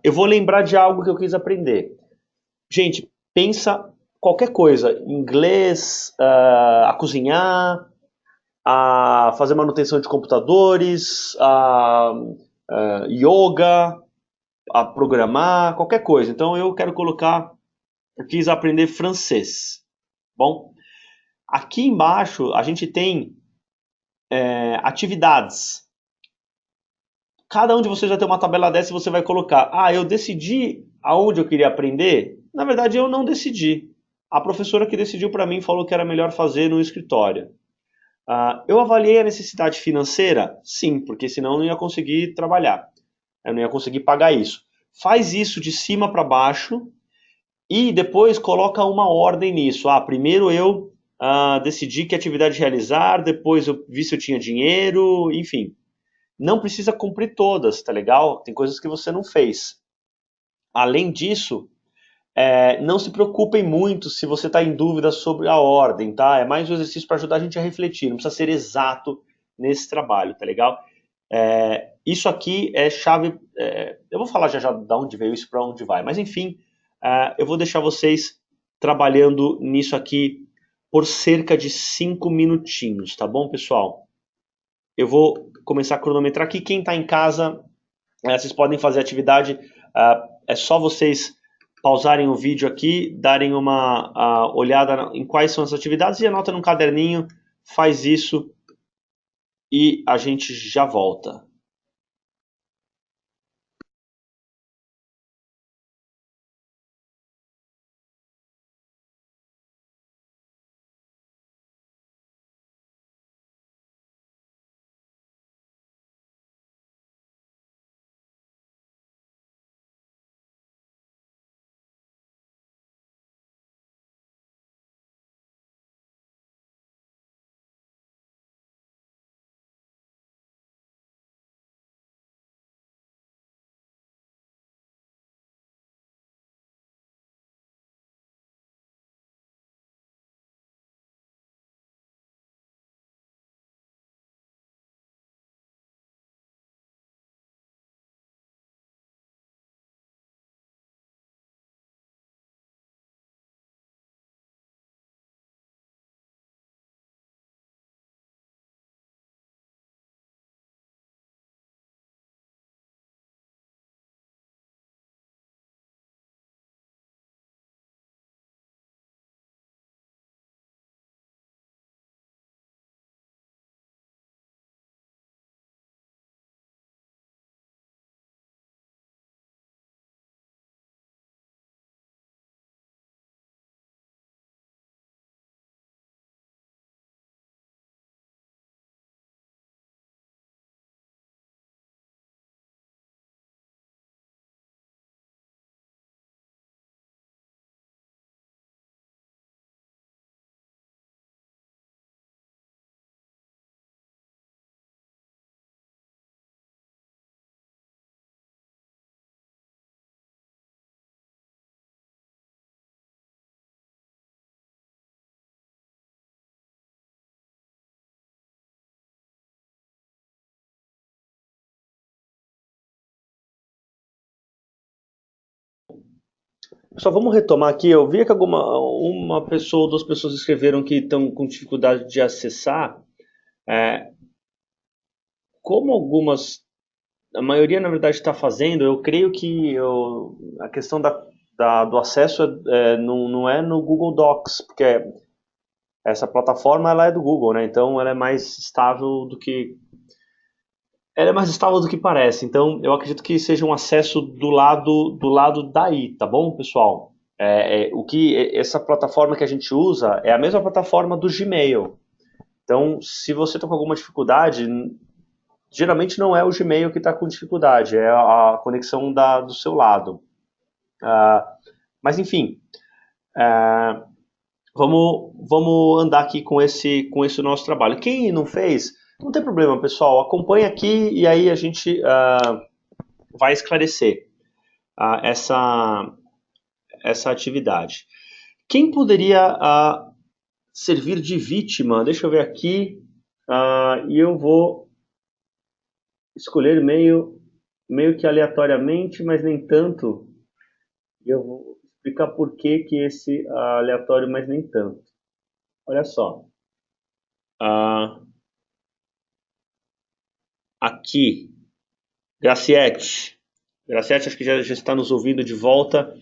Eu vou lembrar de algo que eu quis aprender. Gente, pensa qualquer coisa, inglês, a cozinhar, a fazer manutenção de computadores, a yoga, a programar, qualquer coisa. Então eu quero colocar, eu quis aprender francês. Bom, aqui embaixo a gente tem atividades. Cada um de vocês vai ter uma tabela dessa e você vai colocar: ah, eu decidi aonde eu queria aprender? Na verdade, eu não decidi. A professora que decidiu para mim falou que era melhor fazer no escritório. Eu avaliei a necessidade financeira? Sim, porque senão eu não ia conseguir trabalhar. Eu não ia conseguir pagar isso. Faz isso de cima para baixo e depois coloca uma ordem nisso. Primeiro eu decidi que atividade realizar, depois eu vi se eu tinha dinheiro, enfim. Não precisa cumprir todas, tá legal? Tem coisas que você não fez. Além disso, não se preocupem muito se você está em dúvida sobre a ordem, tá? É mais um exercício para ajudar a gente a refletir, não precisa ser exato nesse trabalho, tá legal? Isso aqui é chave. Eu vou falar já já de onde veio isso, para onde vai, mas enfim, eu vou deixar vocês trabalhando nisso aqui por cerca de 5 minutinhos, tá bom, pessoal? Eu vou começar a cronometrar aqui. Quem está em casa, vocês podem fazer atividade. É só vocês pausarem o vídeo aqui, darem uma olhada em quais são as atividades e anota num caderninho, faz isso e a gente já volta. Só vamos retomar aqui. Eu vi que uma pessoa ou duas pessoas escreveram que estão com dificuldade de acessar. É, como a maioria na verdade está fazendo, eu creio que a questão do acesso não é no Google Docs, porque essa plataforma ela é do Google, né? Então ela é mais estável do que parece. Então eu acredito que seja um acesso do lado daí, tá bom, pessoal? Essa plataforma que a gente usa é a mesma plataforma do Gmail. Então, se você está com alguma dificuldade, geralmente não é o Gmail que está com dificuldade, é a conexão do seu lado. Mas enfim, vamos andar aqui com esse nosso trabalho. Quem não fez, não tem problema, pessoal. Acompanha aqui e aí a gente vai esclarecer essa atividade. Quem poderia servir de vítima? Deixa eu ver aqui. E eu vou escolher meio que aleatoriamente, mas nem tanto. Eu vou explicar por que esse aleatório, mas nem tanto. Olha só. aqui. Graciete. Graciete, acho que já está nos ouvindo de volta.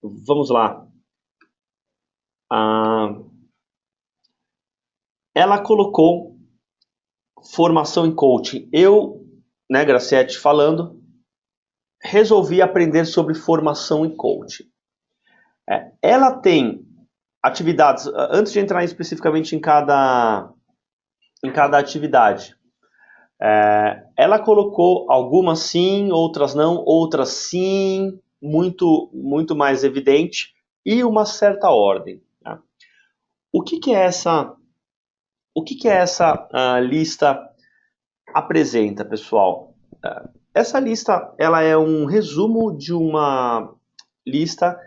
Vamos lá. Ela colocou formação em coaching. Eu, né, Graciete, falando, resolvi aprender sobre formação em coaching. Ela tem atividades, antes de entrar especificamente em cada atividade, ela colocou algumas sim, outras não, outras sim, muito mais evidente, e uma certa ordem. Tá? O que é essa lista apresenta, pessoal? Essa lista ela é um resumo de uma lista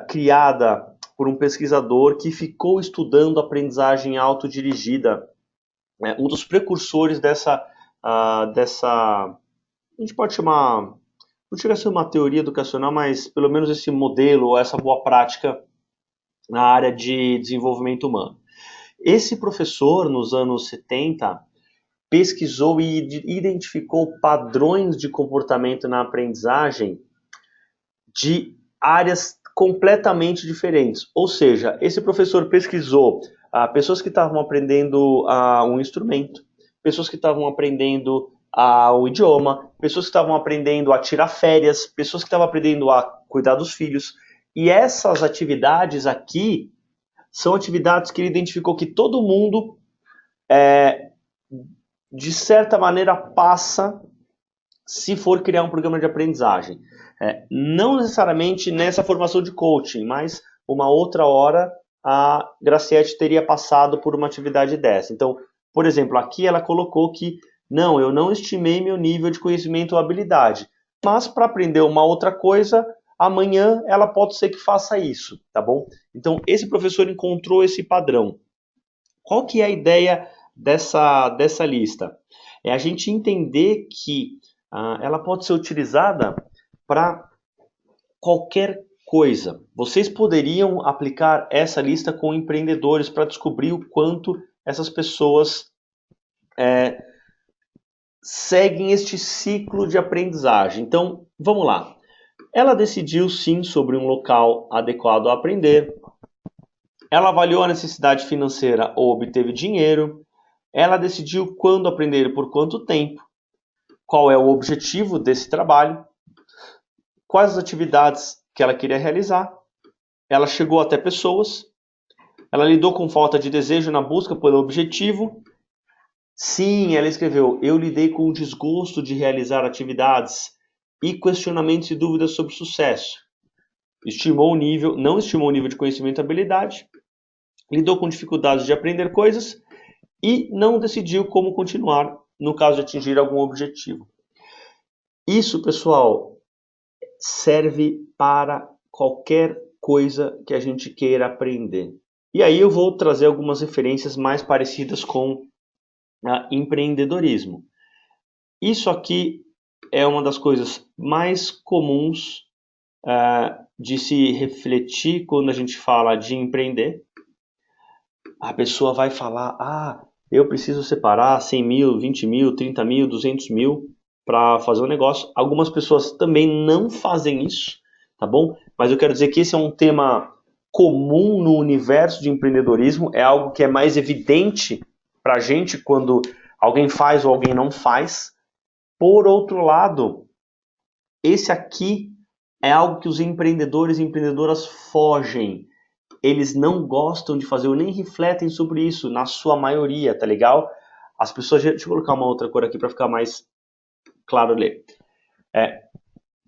criada por um pesquisador que ficou estudando aprendizagem autodirigida, um dos precursores dessa, a gente pode chamar, não chega a ser uma teoria educacional, mas pelo menos esse modelo ou essa boa prática na área de desenvolvimento humano. Esse professor, nos anos 70, pesquisou e identificou padrões de comportamento na aprendizagem de áreas completamente diferentes. Ou seja, esse professor pesquisou pessoas que estavam aprendendo um instrumento, pessoas que estavam aprendendo o idioma, pessoas que estavam aprendendo a tirar férias, pessoas que estavam aprendendo a cuidar dos filhos. E essas atividades aqui são atividades que ele identificou que todo mundo, de certa maneira, passa se for criar um programa de aprendizagem. Não necessariamente nessa formação de coaching, mas uma outra hora a Graciete teria passado por uma atividade dessa. Então, por exemplo, aqui ela colocou que não, eu não estimei meu nível de conhecimento ou habilidade, mas para aprender uma outra coisa, amanhã ela pode ser que faça isso, tá bom? Então, esse professor encontrou esse padrão. Qual que é a ideia dessa lista? É a gente entender que ela pode ser utilizada para qualquer coisa. Vocês poderiam aplicar essa lista com empreendedores para descobrir o quanto essas pessoas seguem este ciclo de aprendizagem. Então, vamos lá. Ela decidiu sim sobre um local adequado a aprender. Ela avaliou a necessidade financeira ou obteve dinheiro. Ela decidiu quando aprender e por quanto tempo. Qual é o objetivo desse trabalho? Quais as atividades que ela queria realizar? Ela chegou até pessoas. Ela lidou com falta de desejo na busca pelo objetivo. Sim, ela escreveu: eu lidei com o desgosto de realizar atividades e questionamentos e dúvidas sobre sucesso. Não estimou o nível de conhecimento e habilidade. Lidou com dificuldades de aprender coisas e não decidiu como continuar no caso de atingir algum objetivo. Isso, pessoal, serve para qualquer coisa que a gente queira aprender. E aí eu vou trazer algumas referências mais parecidas com empreendedorismo. Isso aqui é uma das coisas mais comuns de se refletir quando a gente fala de empreender. A pessoa vai falar, eu preciso separar 100 mil, 20 mil, 30 mil, 200 mil para fazer um negócio. Algumas pessoas também não fazem isso, tá bom? Mas eu quero dizer que esse é um tema comum no universo de empreendedorismo, é algo que é mais evidente para a gente quando alguém faz ou alguém não faz. Por outro lado, esse aqui é algo que os empreendedores e empreendedoras fogem. Eles não gostam de fazer ou nem refletem sobre isso, na sua maioria, tá legal? As pessoas, deixa eu colocar uma outra cor aqui para ficar mais claro ler.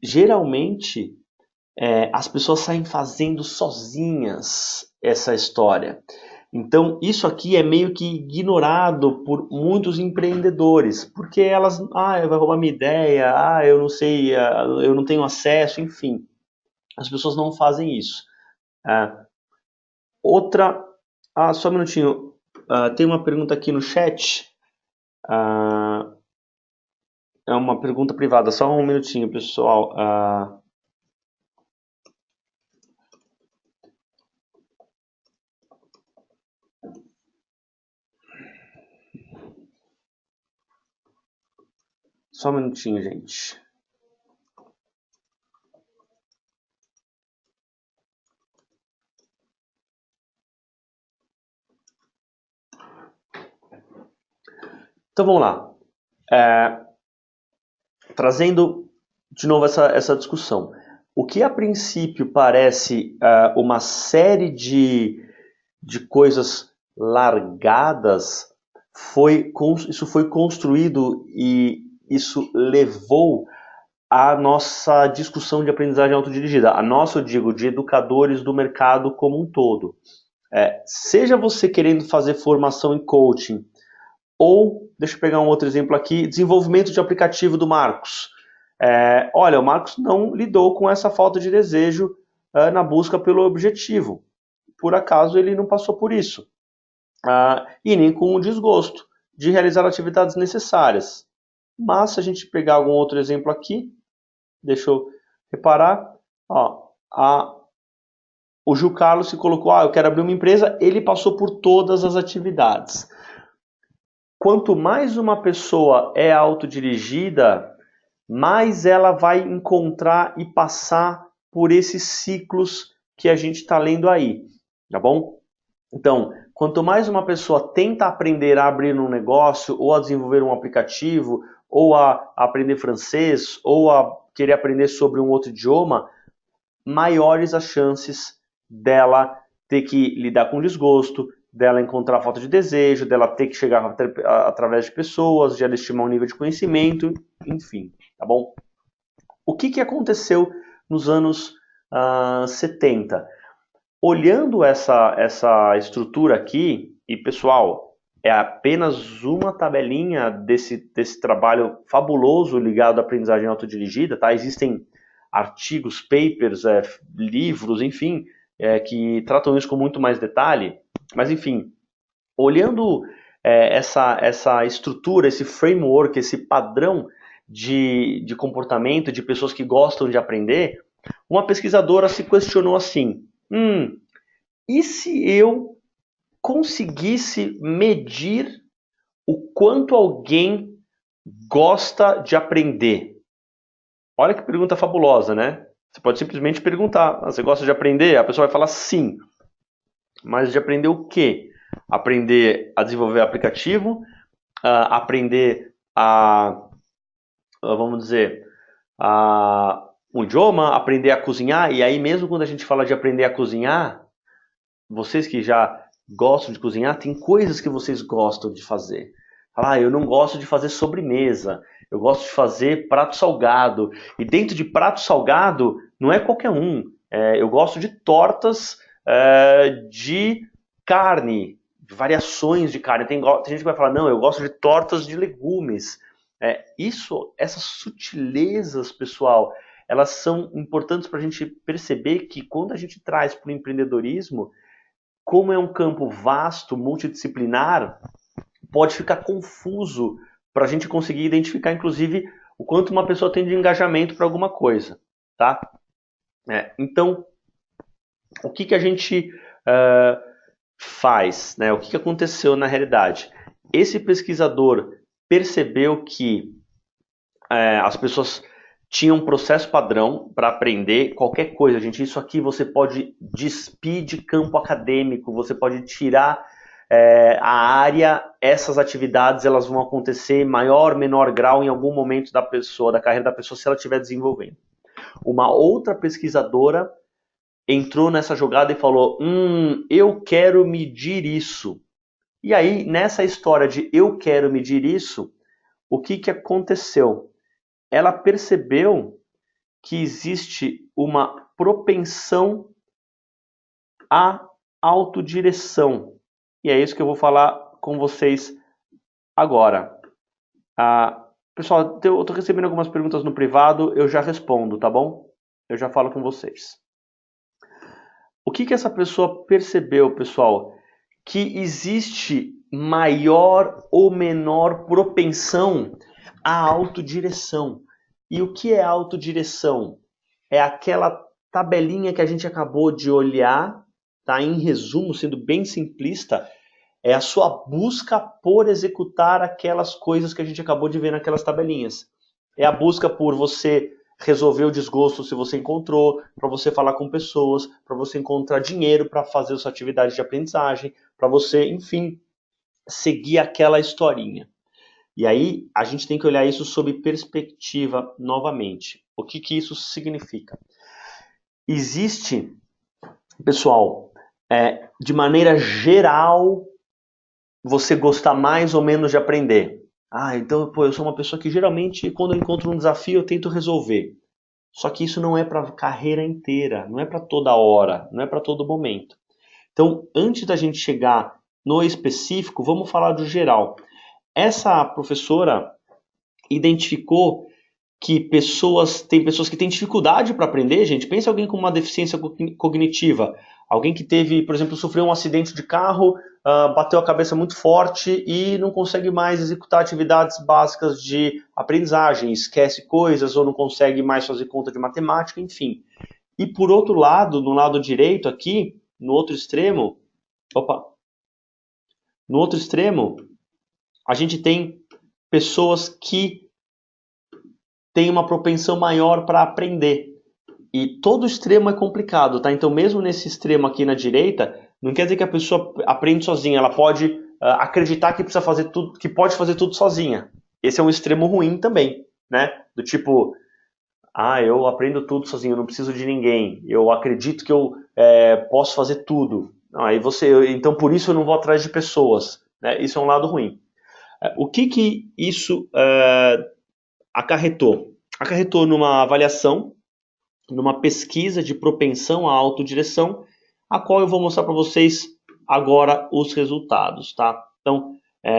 Geralmente, as pessoas saem fazendo sozinhas essa história. Então, isso aqui é meio que ignorado por muitos empreendedores, porque elas, vai roubar minha ideia, eu não sei, eu não tenho acesso, enfim. As pessoas não fazem isso. Outra, só um minutinho, tem uma pergunta aqui no chat, é uma pergunta privada, só um minutinho, pessoal. Só um minutinho, gente. Então vamos lá. Trazendo de novo essa discussão. O que a princípio parece uma série de coisas largadas, isso foi construído e isso levou à nossa discussão de aprendizagem autodirigida. A nossa, eu digo, de educadores do mercado como um todo. Seja você querendo fazer formação em coaching, ou, deixa eu pegar um outro exemplo aqui, desenvolvimento de aplicativo do Marcos. Olha, o Marcos não lidou com essa falta de desejo na busca pelo objetivo. Por acaso ele não passou por isso. E nem com o desgosto de realizar atividades necessárias. Mas se a gente pegar algum outro exemplo aqui, deixa eu reparar, o Gil Carlos se colocou, eu quero abrir uma empresa, ele passou por todas as atividades. Quanto mais uma pessoa é autodirigida, mais ela vai encontrar e passar por esses ciclos que a gente está lendo aí, tá bom? Então, quanto mais uma pessoa tenta aprender a abrir um negócio, ou a desenvolver um aplicativo, ou a aprender francês, ou a querer aprender sobre um outro idioma, maiores as chances dela ter que lidar com desgosto, dela encontrar falta de desejo, dela ter que chegar através de pessoas, de ela estimar um nível de conhecimento, enfim, tá bom? O que aconteceu nos anos 70? Olhando essa estrutura aqui, e pessoal, é apenas uma tabelinha desse trabalho fabuloso ligado à aprendizagem autodirigida, tá? Existem artigos, papers, livros, enfim, que tratam isso com muito mais detalhe, mas enfim, olhando essa estrutura, esse framework, esse padrão de comportamento de pessoas que gostam de aprender, uma pesquisadora se questionou assim, e se eu conseguisse medir o quanto alguém gosta de aprender? Olha que pergunta fabulosa, né? Você pode simplesmente perguntar, você gosta de aprender? A pessoa vai falar sim. Mas de aprender o quê? Aprender a desenvolver aplicativo, aprender vamos dizer, um idioma, aprender a cozinhar. E aí mesmo quando a gente fala de aprender a cozinhar, vocês que já gostam de cozinhar, tem coisas que vocês gostam de fazer. Eu não gosto de fazer sobremesa, eu gosto de fazer prato salgado. E dentro de prato salgado, não é qualquer um. Eu gosto de tortas de carne, de variações de carne. Tem gente que vai falar, não, eu gosto de tortas de legumes. Essas sutilezas, pessoal, elas são importantes para a gente perceber que quando a gente traz para o empreendedorismo, como é um campo vasto, multidisciplinar, pode ficar confuso para a gente conseguir identificar, inclusive, o quanto uma pessoa tem de engajamento para alguma coisa, tá? Então, o que a gente faz, né? O que aconteceu na realidade? Esse pesquisador percebeu que as pessoas tinham um processo padrão para aprender qualquer coisa, gente. Isso aqui você pode despir de campo acadêmico, você pode tirar a área, essas atividades elas vão acontecer em maior, menor grau em algum momento da pessoa, da carreira da pessoa, se ela estiver desenvolvendo. Uma outra pesquisadora entrou nessa jogada e falou, eu quero medir isso. E aí, nessa história de eu quero medir isso, o que aconteceu? Ela percebeu que existe uma propensão à autodireção. E é isso que eu vou falar com vocês agora. Pessoal, eu estou recebendo algumas perguntas no privado, eu já respondo, tá bom? Eu já falo com vocês. O que essa pessoa percebeu, pessoal? Que existe maior ou menor propensão à autodireção. E o que é autodireção? É aquela tabelinha que a gente acabou de olhar, tá? Em resumo, sendo bem simplista, é a sua busca por executar aquelas coisas que a gente acabou de ver naquelas tabelinhas. É a busca por você resolver o desgosto se você encontrou, para você falar com pessoas, para você encontrar dinheiro para fazer a sua atividade de aprendizagem, para você, enfim, seguir aquela historinha. E aí a gente tem que olhar isso sob perspectiva novamente. O que que isso significa? Existe, pessoal, de maneira geral, você gostar mais ou menos de aprender. Ah, então, pô, eu sou uma pessoa que geralmente, quando eu encontro um desafio, eu tento resolver. Só que isso não é para a carreira inteira, não é para toda hora, não é para todo momento. Então, antes da gente chegar no específico, vamos falar do geral. Essa professora identificou que tem pessoas que têm dificuldade para aprender, gente. Pensa em alguém com uma deficiência cognitiva, alguém que teve, por exemplo, sofreu um acidente de carro, bateu a cabeça muito forte e não consegue mais executar atividades básicas de aprendizagem, esquece coisas ou não consegue mais fazer conta de matemática, enfim. E por outro lado, no lado direito aqui, no outro extremo, opa, no outro extremo, a gente tem pessoas que têm uma propensão maior para aprender. E todo extremo é complicado, tá? Então, mesmo nesse extremo aqui na direita, não quer dizer que a pessoa aprende sozinha. Ela pode acreditar que precisa fazer tudo, que pode fazer tudo sozinha. Esse é um extremo ruim também, né? Do tipo, eu aprendo tudo sozinho, eu não preciso de ninguém. Eu acredito que eu posso fazer tudo. Não, então por isso eu não vou atrás de pessoas, né? Isso é um lado ruim. O que que isso acarretou? Acarretou numa avaliação, numa pesquisa de propensão à autodireção, a qual eu vou mostrar para vocês agora os resultados, tá? Então,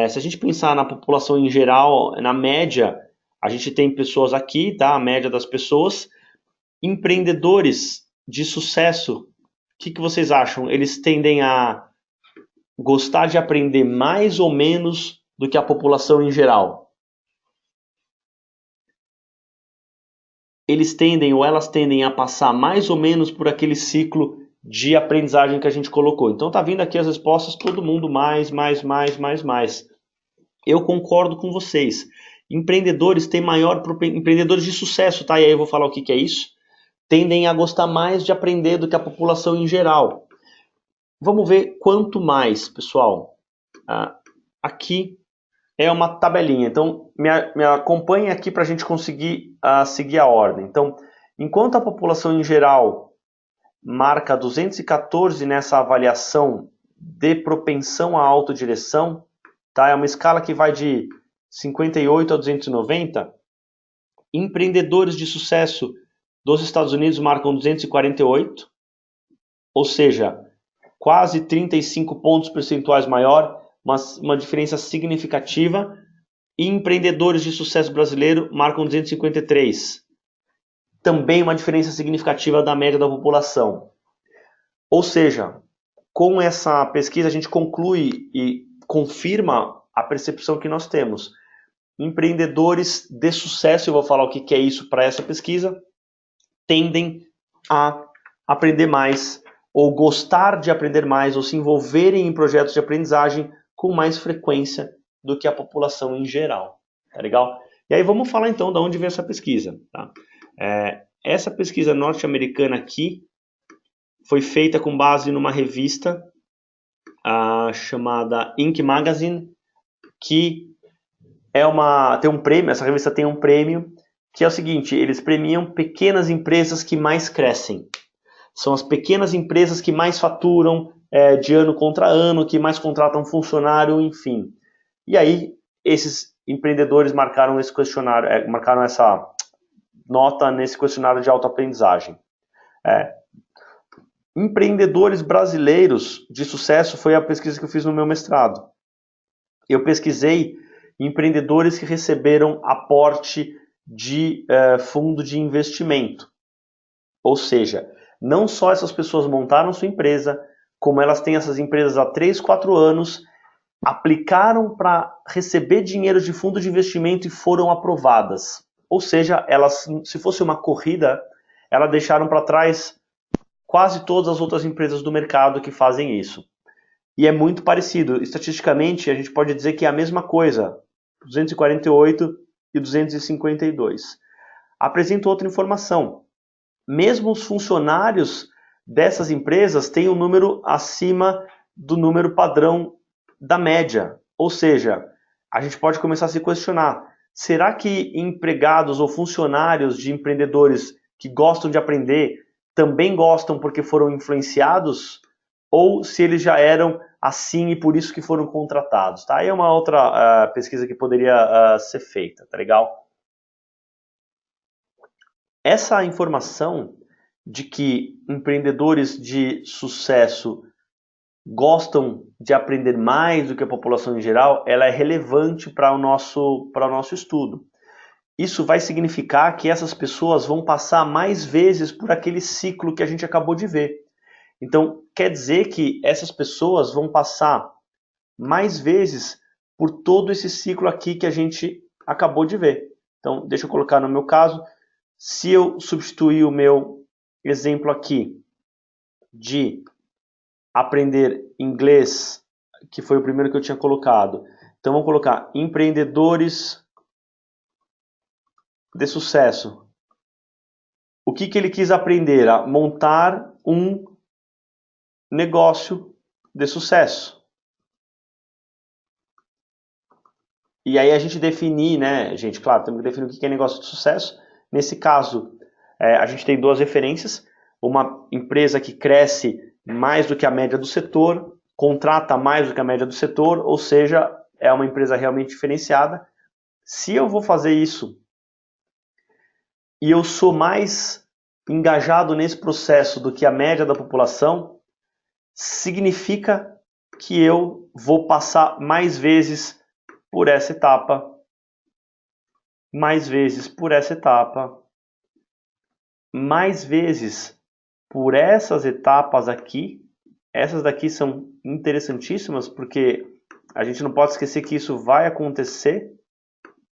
se a gente pensar na população em geral, na média, a gente tem pessoas aqui, tá? A média das pessoas, empreendedores de sucesso, o que vocês acham? Eles tendem a gostar de aprender mais ou menos do que a população em geral? Eles tendem ou elas tendem a passar mais ou menos por aquele ciclo de aprendizagem que a gente colocou. Então tá vindo aqui as respostas, todo mundo mais. Eu concordo com vocês. Empreendedores têm empreendedores de sucesso, tá? E aí eu vou falar o que é isso. Tendem a gostar mais de aprender do que a população em geral. Vamos ver quanto mais, pessoal. Aqui é uma tabelinha. Então, me acompanhe aqui para a gente conseguir seguir a ordem. Então, enquanto a população em geral marca 214 nessa avaliação de propensão à autodireção, tá? É uma escala que vai de 58 a 290. Empreendedores de sucesso dos Estados Unidos marcam 248, ou seja, quase 35 pontos percentuais maior, uma diferença significativa. E empreendedores de sucesso brasileiro marcam 253. Também uma diferença significativa da média da população. Ou seja, com essa pesquisa a gente conclui e confirma a percepção que nós temos. Empreendedores de sucesso, eu vou falar o que é isso para essa pesquisa, tendem a aprender mais, ou gostar de aprender mais, ou se envolverem em projetos de aprendizagem com mais frequência do que a população em geral. Tá legal? E aí vamos falar então de onde vem essa pesquisa. Tá? Essa pesquisa norte-americana aqui foi feita com base numa revista chamada Inc. Magazine, que tem um prêmio, essa revista tem um prêmio, que é o seguinte, eles premiam pequenas empresas que mais crescem. São as pequenas empresas que mais faturam de ano contra ano, que mais contratam funcionário, enfim. E aí, esses empreendedores marcaram esse questionário, marcaram essa nota nesse questionário de autoaprendizagem. Empreendedores brasileiros de sucesso foi a pesquisa que eu fiz no meu mestrado. Eu pesquisei empreendedores que receberam aporte de fundo de investimento. Ou seja, não só essas pessoas montaram sua empresa, como elas têm essas empresas há 3, 4 anos, aplicaram para receber dinheiro de fundo de investimento e foram aprovadas. Ou seja, elas, se fosse uma corrida, elas deixaram para trás quase todas as outras empresas do mercado que fazem isso. E é muito parecido. Estatisticamente, a gente pode dizer que é a mesma coisa. 248 e 252. Apresento outra informação. Mesmo os funcionários dessas empresas têm um número acima do número padrão da média. Ou seja, a gente pode começar a se questionar, será que empregados ou funcionários de empreendedores que gostam de aprender também gostam porque foram influenciados? Ou se eles já eram assim e por isso que foram contratados? Tá? Aí é uma outra pesquisa que poderia ser feita, tá legal? Essa informação de que empreendedores de sucesso gostam de aprender mais do que a população em geral, ela é relevante para o nosso estudo. Isso vai significar que essas pessoas vão passar mais vezes por aquele ciclo que a gente acabou de ver. Então, quer dizer que essas pessoas vão passar mais vezes por todo esse ciclo aqui que a gente acabou de ver. Então, deixa eu colocar no meu caso, se eu substituir o meu exemplo aqui de aprender inglês, que foi o primeiro que eu tinha colocado. Então vamos colocar empreendedores de sucesso. O que ele quis aprender? A montar um negócio de sucesso. E aí a gente definir, né, gente, claro, temos que definir o que é negócio de sucesso. Nesse caso, a gente tem duas referências. Uma empresa que cresce mais do que a média do setor, contrata mais do que a média do setor, ou seja, é uma empresa realmente diferenciada. Se eu vou fazer isso e eu sou mais engajado nesse processo do que a média da população, significa que eu vou passar mais vezes por essa etapa, mais vezes por essa etapa, mais vezes por essas etapas aqui. Essas daqui são interessantíssimas porque a gente não pode esquecer que isso vai acontecer.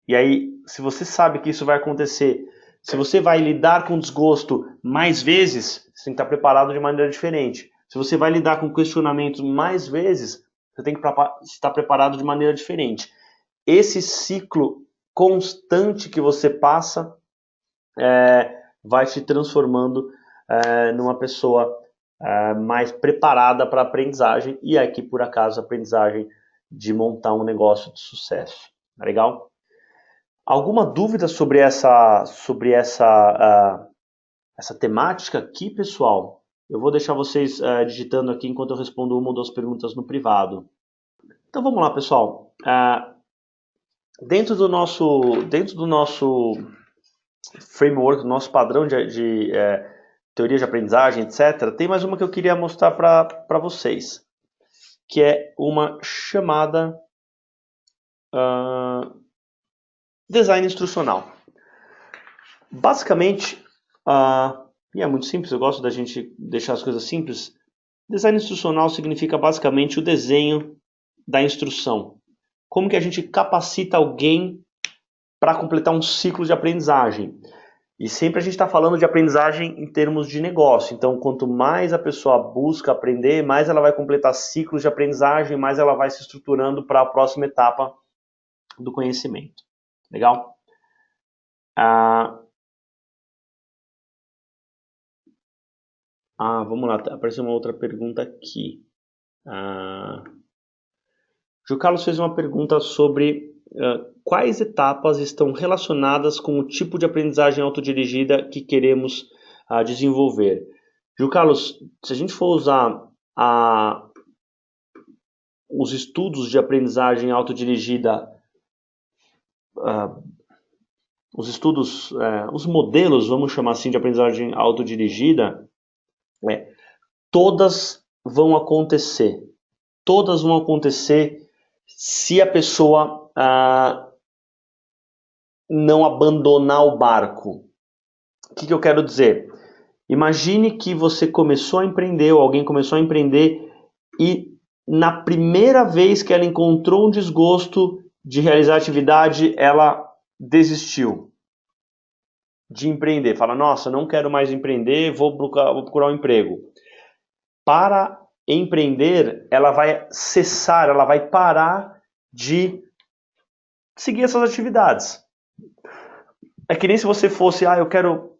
E aí, se você sabe que isso vai acontecer, se você vai lidar com desgosto mais vezes, você tem que estar preparado de maneira diferente. Se você vai lidar com questionamentos mais vezes, você tem que estar preparado de maneira diferente. Esse ciclo constante que você passa vai te transformando numa pessoa mais preparada para a aprendizagem, e aqui, por acaso, a aprendizagem de montar um negócio de sucesso. Tá legal? Alguma dúvida sobre essa temática aqui, pessoal? Eu vou deixar vocês digitando aqui enquanto eu respondo uma ou duas perguntas no privado. Então vamos lá, pessoal. Dentro do nosso framework, do nosso padrão de teoria de aprendizagem, etc., tem mais uma que eu queria mostrar para vocês, que é uma chamada design instrucional. Basicamente, e é muito simples, eu gosto da gente deixar as coisas simples. Design instrucional significa basicamente o desenho da instrução. Como que a gente capacita alguém para completar um ciclo de aprendizagem? E sempre a gente está falando de aprendizagem em termos de negócio. Então, quanto mais a pessoa busca aprender, mais ela vai completar ciclos de aprendizagem, mais ela vai se estruturando para a próxima etapa do conhecimento. Legal? Vamos lá, apareceu uma outra pergunta aqui. João Carlos fez uma pergunta sobre quais etapas estão relacionadas com o tipo de aprendizagem autodirigida que queremos desenvolver. João Carlos, se a gente for usar os estudos de aprendizagem autodirigida, os modelos, vamos chamar assim, de aprendizagem autodirigida, todas vão acontecer. Todas vão acontecer se a pessoa não abandonar o barco. O que eu quero dizer? Imagine que você começou a empreender, ou alguém começou a empreender, e na primeira vez que ela encontrou um desgosto de realizar a atividade, ela desistiu de empreender. Fala, nossa, não quero mais empreender, vou procurar um emprego. Para empreender, ela vai cessar, ela vai parar de seguir essas atividades. É que nem se você fosse, eu quero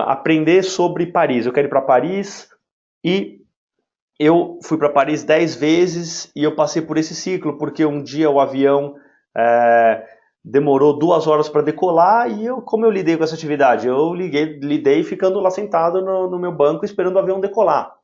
aprender sobre Paris, eu quero ir para Paris e eu fui para Paris 10 vezes e eu passei por esse ciclo, porque um dia o avião é, demorou 2 horas para decolar e como eu lidei com essa atividade? Eu lidei ficando lá sentado no meu banco esperando o avião decolar.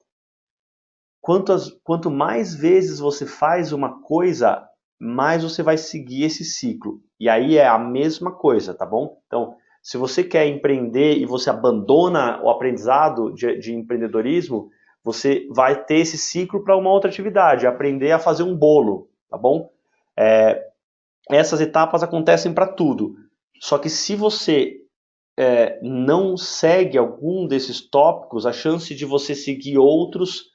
Quanto mais vezes você faz uma coisa, mais você vai seguir esse ciclo. E aí é a mesma coisa, tá bom? Então, se você quer empreender e você abandona o aprendizado de empreendedorismo, você vai ter esse ciclo para uma outra atividade, aprender a fazer um bolo, tá bom? Essas etapas acontecem para tudo. Só que se você não segue algum desses tópicos, a chance de você seguir outros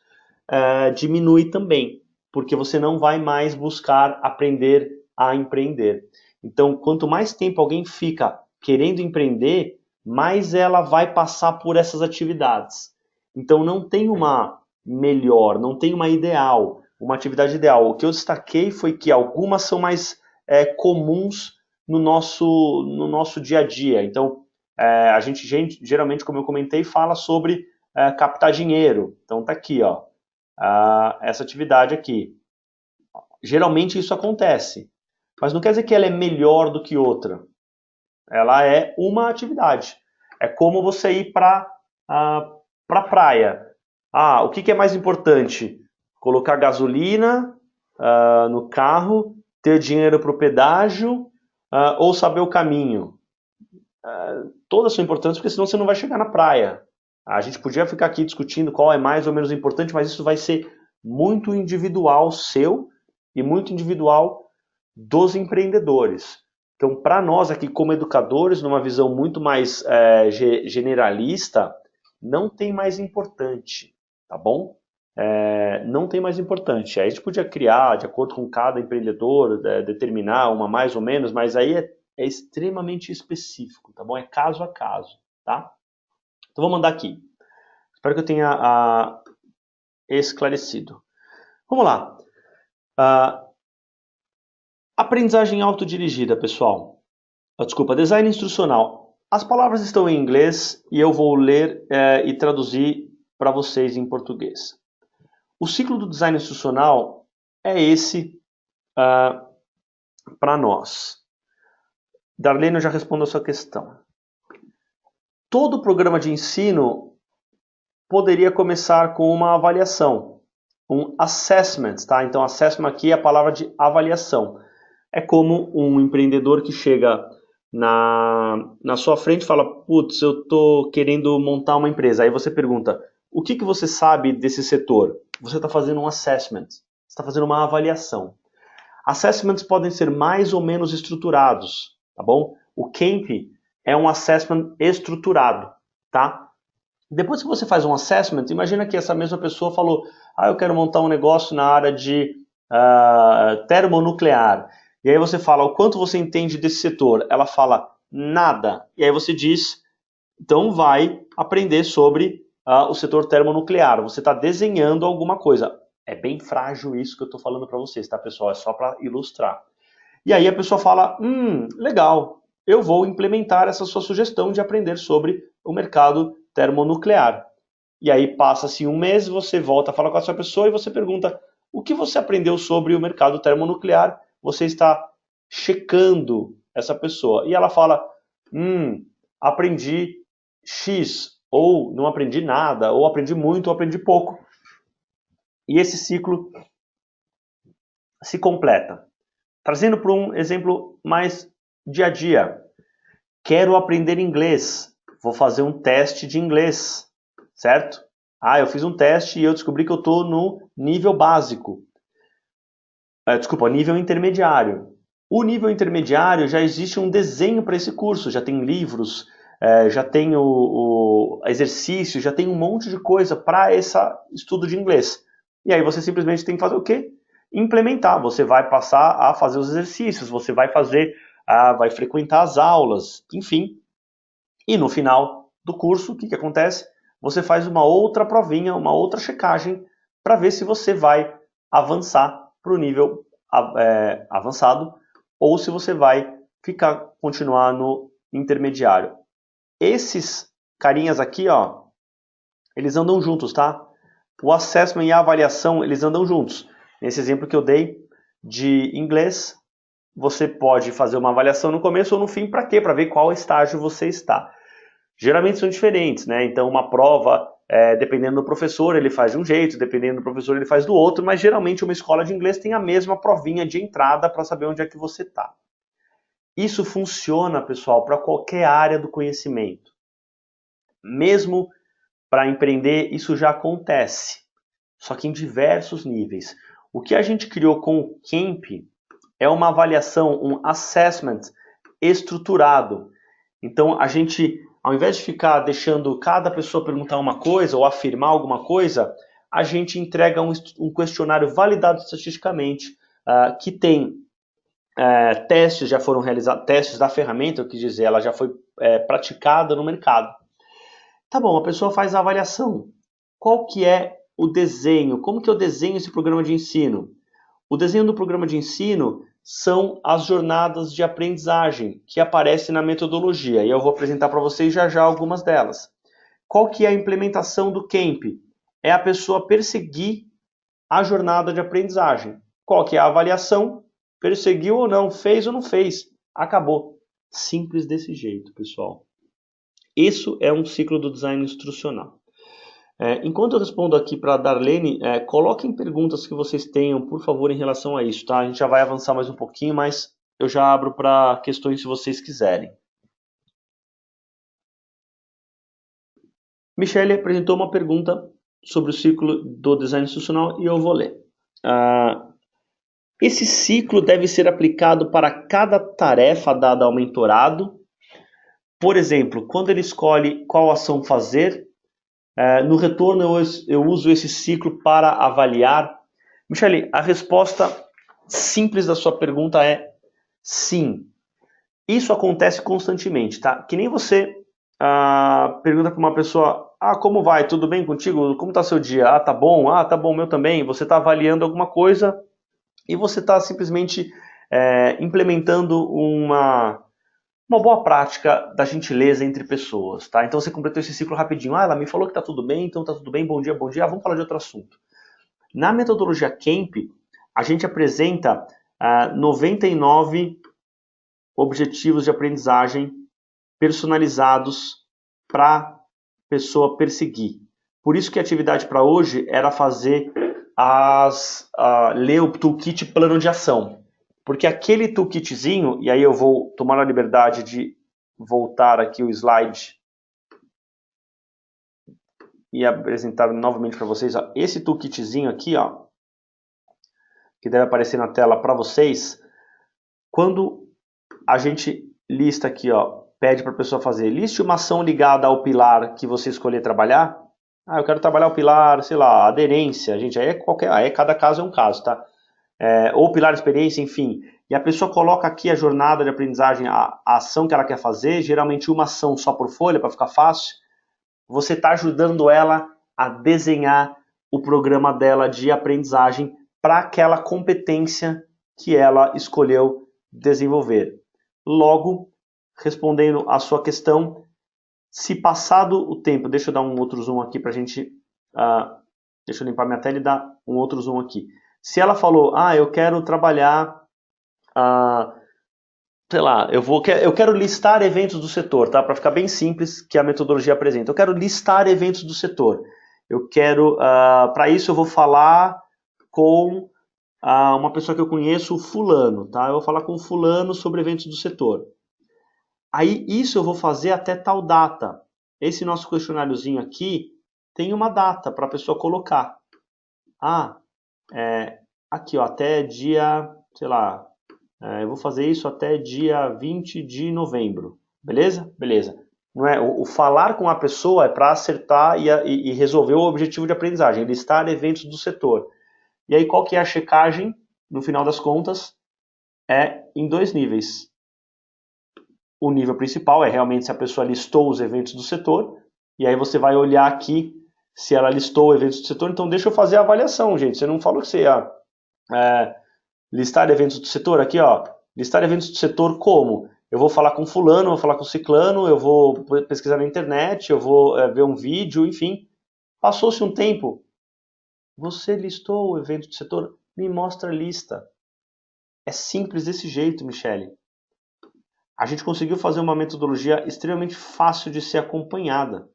diminui também, porque você não vai mais buscar aprender a empreender. Então, quanto mais tempo alguém fica querendo empreender, mais ela vai passar por essas atividades. Então, não tem uma melhor, não tem uma ideal, uma atividade ideal. O que eu destaquei foi que algumas são mais comuns no nosso dia a dia. Então, a gente geralmente, como eu comentei, fala sobre captar dinheiro. Então, tá aqui, ó, essa atividade aqui. Geralmente isso acontece, mas não quer dizer que ela é melhor do que outra. Ela é uma atividade. É como você ir para a praia. O que é mais importante? Colocar gasolina no carro, ter dinheiro para o pedágio ou saber o caminho? Todas são importantes porque senão você não vai chegar na praia. A gente podia ficar aqui discutindo qual é mais ou menos importante, mas isso vai ser muito individual seu e muito individual dos empreendedores. Então, para nós aqui como educadores, numa visão muito mais generalista, não tem mais importante, tá bom? Não tem mais importante. Aí a gente podia criar, de acordo com cada empreendedor, determinar uma mais ou menos, mas aí é extremamente específico, tá bom? É caso a caso, tá? Então vou mandar aqui. Espero que eu tenha esclarecido. Vamos lá. Aprendizagem autodirigida, pessoal. Desculpa, design instrucional. As palavras estão em inglês e eu vou ler e traduzir para vocês em português. O ciclo do design instrucional é esse para nós. Darlene, eu já respondo a sua questão. Todo programa de ensino poderia começar com uma avaliação, um assessment, tá? Então, assessment aqui é a palavra de avaliação. É como um empreendedor que chega na sua frente e fala, putz, eu estou querendo montar uma empresa. Aí você pergunta, o que você sabe desse setor? Você está fazendo um assessment, você está fazendo uma avaliação. Assessments podem ser mais ou menos estruturados, tá bom? O CAMP é um assessment estruturado, tá? Depois que você faz um assessment, imagina que essa mesma pessoa falou, eu quero montar um negócio na área de termonuclear. E aí você fala, o quanto você entende desse setor? Ela fala, nada. E aí você diz, então vai aprender sobre o setor termonuclear. Você está desenhando alguma coisa. É bem frágil isso que eu estou falando para vocês, tá, pessoal? É só para ilustrar. E aí a pessoa fala, legal, eu vou implementar essa sua sugestão de aprender sobre o mercado termonuclear. E aí passa-se um mês, você volta a falar com essa pessoa e você pergunta, o que você aprendeu sobre o mercado termonuclear? Você está checando essa pessoa. E ela fala, aprendi X, ou não aprendi nada, ou aprendi muito, ou aprendi pouco. E esse ciclo se completa. Trazendo para um exemplo mais dia a dia. Quero aprender inglês. Vou fazer um teste de inglês, certo? Eu fiz um teste e eu descobri que eu estou no nível básico. Nível intermediário. O nível intermediário já existe um desenho para esse curso, já tem livros, já tem o exercício, já tem um monte de coisa para esse estudo de inglês. E aí você simplesmente tem que fazer o quê? Implementar. Você vai passar a fazer os exercícios, você vai vai frequentar as aulas, enfim. E no final do curso, o que acontece? Você faz uma outra provinha, uma outra checagem para ver se você vai avançar para o nível avançado ou se você vai continuar no intermediário. Esses carinhas aqui, ó, eles andam juntos, tá? O assessment e a avaliação, eles andam juntos. Nesse exemplo que eu dei de inglês, você pode fazer uma avaliação no começo ou no fim, para quê? Para ver qual estágio você está. Geralmente são diferentes, né? Então uma prova, dependendo do professor, ele faz de um jeito, dependendo do professor, ele faz do outro, mas geralmente uma escola de inglês tem a mesma provinha de entrada para saber onde é que você está. Isso funciona, pessoal, para qualquer área do conhecimento. Mesmo para empreender, isso já acontece, só que em diversos níveis. O que a gente criou com o Camp é uma avaliação, um assessment estruturado. Então, a gente, ao invés de ficar deixando cada pessoa perguntar uma coisa ou afirmar alguma coisa, a gente entrega um questionário validado estatisticamente, que tem testes, já foram realizados, testes da ferramenta, eu quis dizer, ela já foi praticada no mercado. Tá bom, a pessoa faz a avaliação. Qual que é o desenho? Como que eu desenho esse programa de ensino? O desenho do programa de ensino são as jornadas de aprendizagem que aparecem na metodologia. E eu vou apresentar para vocês já já algumas delas. Qual que é a implementação do Camp? É a pessoa perseguir a jornada de aprendizagem. Qual que é a avaliação? Perseguiu ou não? Fez ou não fez? Acabou. Simples desse jeito, pessoal. Isso é um ciclo do design instrucional. Enquanto eu respondo aqui para a Darlene, coloquem perguntas que vocês tenham, por favor, em relação a isso, tá? A gente já vai avançar mais um pouquinho, mas eu já abro para questões se vocês quiserem. Michele apresentou uma pergunta sobre o ciclo do design instrucional e eu vou ler. Esse ciclo deve ser aplicado para cada tarefa dada ao mentorado. Por exemplo, quando ele escolhe qual ação fazer, no retorno eu uso esse ciclo para avaliar. Michele, a resposta simples da sua pergunta é sim. Isso acontece constantemente, tá? Que nem você pergunta para uma pessoa, como vai? Tudo bem contigo? Como está seu dia? Tá bom? Tá bom, meu também. Você está avaliando alguma coisa e você está simplesmente implementando uma boa prática da gentileza entre pessoas, tá? Então você completou esse ciclo rapidinho. Ela me falou que tá tudo bem, então tá tudo bem, bom dia, vamos falar de outro assunto. Na metodologia Camp, a gente apresenta 99 objetivos de aprendizagem personalizados para pessoa perseguir. Por isso que a atividade para hoje era fazer ler o toolkit plano de ação. Porque aquele toolkitzinho, e aí eu vou tomar a liberdade de voltar aqui o slide e apresentar novamente para vocês, ó, esse toolkitzinho aqui, ó, que deve aparecer na tela para vocês, quando a gente lista aqui, ó, pede para a pessoa fazer, liste uma ação ligada ao pilar que você escolher trabalhar. Eu quero trabalhar o pilar, sei lá, aderência, gente, aí cada caso é um caso, tá? Ou pilar experiência, enfim. E a pessoa coloca aqui a jornada de aprendizagem, a ação que ela quer fazer, geralmente uma ação só por folha, para ficar fácil. Você está ajudando ela a desenhar o programa dela de aprendizagem para aquela competência que ela escolheu desenvolver. Logo, respondendo à sua questão, se passado o tempo, deixa eu dar um outro zoom aqui para a gente, deixa eu limpar minha tela e dar um outro zoom aqui. Se ela falou, eu quero trabalhar, sei lá, eu quero listar eventos do setor, tá? Para ficar bem simples, que a metodologia apresenta. Eu quero listar eventos do setor. Eu quero, para isso eu vou falar com uma pessoa que eu conheço, o fulano, tá? Eu vou falar com o fulano sobre eventos do setor. Aí isso eu vou fazer até tal data. Esse nosso questionáriozinho aqui tem uma data para a pessoa colocar. Aqui, ó, até dia, sei lá, eu vou fazer isso até dia 20 de novembro. Beleza? Beleza. Não é, o falar com a pessoa é para acertar e resolver o objetivo de aprendizagem, listar eventos do setor. E aí qual que é a checagem, no final das contas? É em dois níveis. O nível principal é realmente se a pessoa listou os eventos do setor, e aí você vai olhar aqui se ela listou eventos do setor, então deixa eu fazer a avaliação, gente. Você não falou que você ia listar eventos do setor aqui, ó. Listar eventos do setor como? eu vou falar com fulano, eu vou falar com ciclano, eu vou pesquisar na internet, eu vou ver um vídeo, enfim. Passou-se um tempo, você listou o evento do setor? Me mostra a lista. É simples desse jeito, Michele. A gente conseguiu fazer uma metodologia extremamente fácil de ser acompanhada.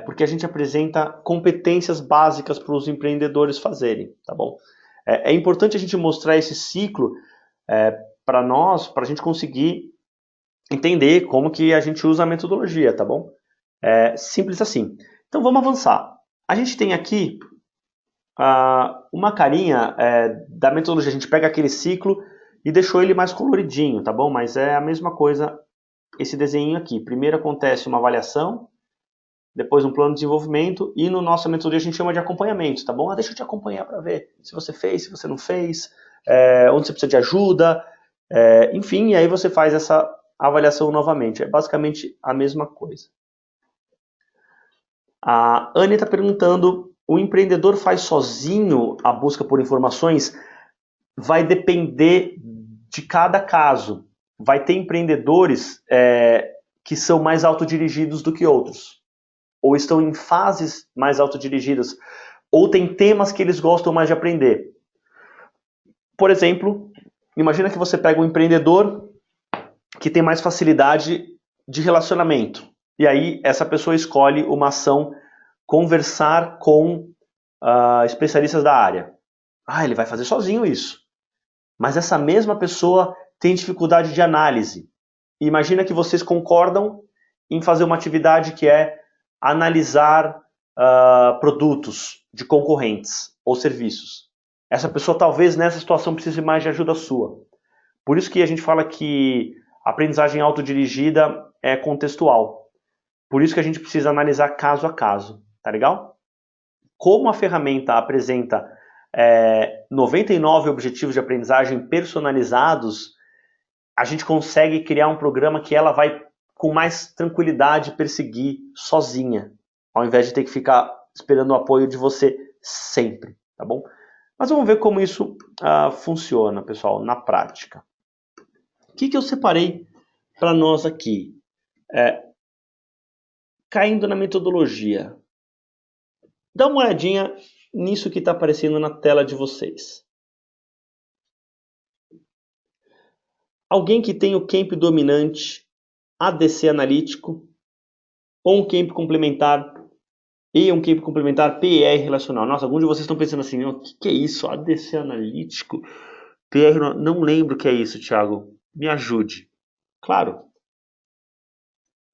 Porque a gente apresenta competências básicas para os empreendedores fazerem, tá bom? É importante a gente mostrar esse ciclo para nós, para a gente conseguir entender como que a gente usa a metodologia, tá bom? Simples assim. Então vamos avançar. A gente tem aqui uma carinha da metodologia. A gente pega aquele ciclo e deixou ele mais coloridinho, tá bom? Mas é a mesma coisa esse desenho aqui. Primeiro acontece uma avaliação, depois um plano de desenvolvimento e no nossa metodologia a gente chama de acompanhamento, tá bom? Deixa eu te acompanhar para ver se você fez, se você não fez, onde você precisa de ajuda, enfim, e aí você faz essa avaliação novamente. É basicamente a mesma coisa. A Anne está perguntando, o empreendedor faz sozinho a busca por informações? Vai depender de cada caso. Vai ter empreendedores que são mais autodirigidos do que outros, ou estão em fases mais autodirigidas, ou tem temas que eles gostam mais de aprender. Por exemplo, imagina que você pega um empreendedor que tem mais facilidade de relacionamento. E aí essa pessoa escolhe uma ação conversar com especialistas da área. Ele vai fazer sozinho isso. Mas essa mesma pessoa tem dificuldade de análise. E imagina que vocês concordam em fazer uma atividade que é analisar produtos de concorrentes ou serviços. Essa pessoa talvez nessa situação precise mais de ajuda sua. Por isso que a gente fala que a aprendizagem autodirigida é contextual. Por isso que a gente precisa analisar caso a caso, tá legal? Como a ferramenta apresenta 99 objetivos de aprendizagem personalizados, a gente consegue criar um programa que ela vai com mais tranquilidade perseguir sozinha, ao invés de ter que ficar esperando o apoio de você sempre, tá bom? Mas vamos ver como isso funciona, pessoal, na prática. O que eu separei para nós aqui? Caindo na metodologia. Dá uma olhadinha nisso que está aparecendo na tela de vocês. Alguém que tem o camp dominante, ADC analítico, ou um camp complementar e um camp complementar PER relacional. Nossa, alguns de vocês estão pensando assim, o que é isso? ADC analítico? PER, não lembro o que é isso, Thiago. Me ajude. Claro,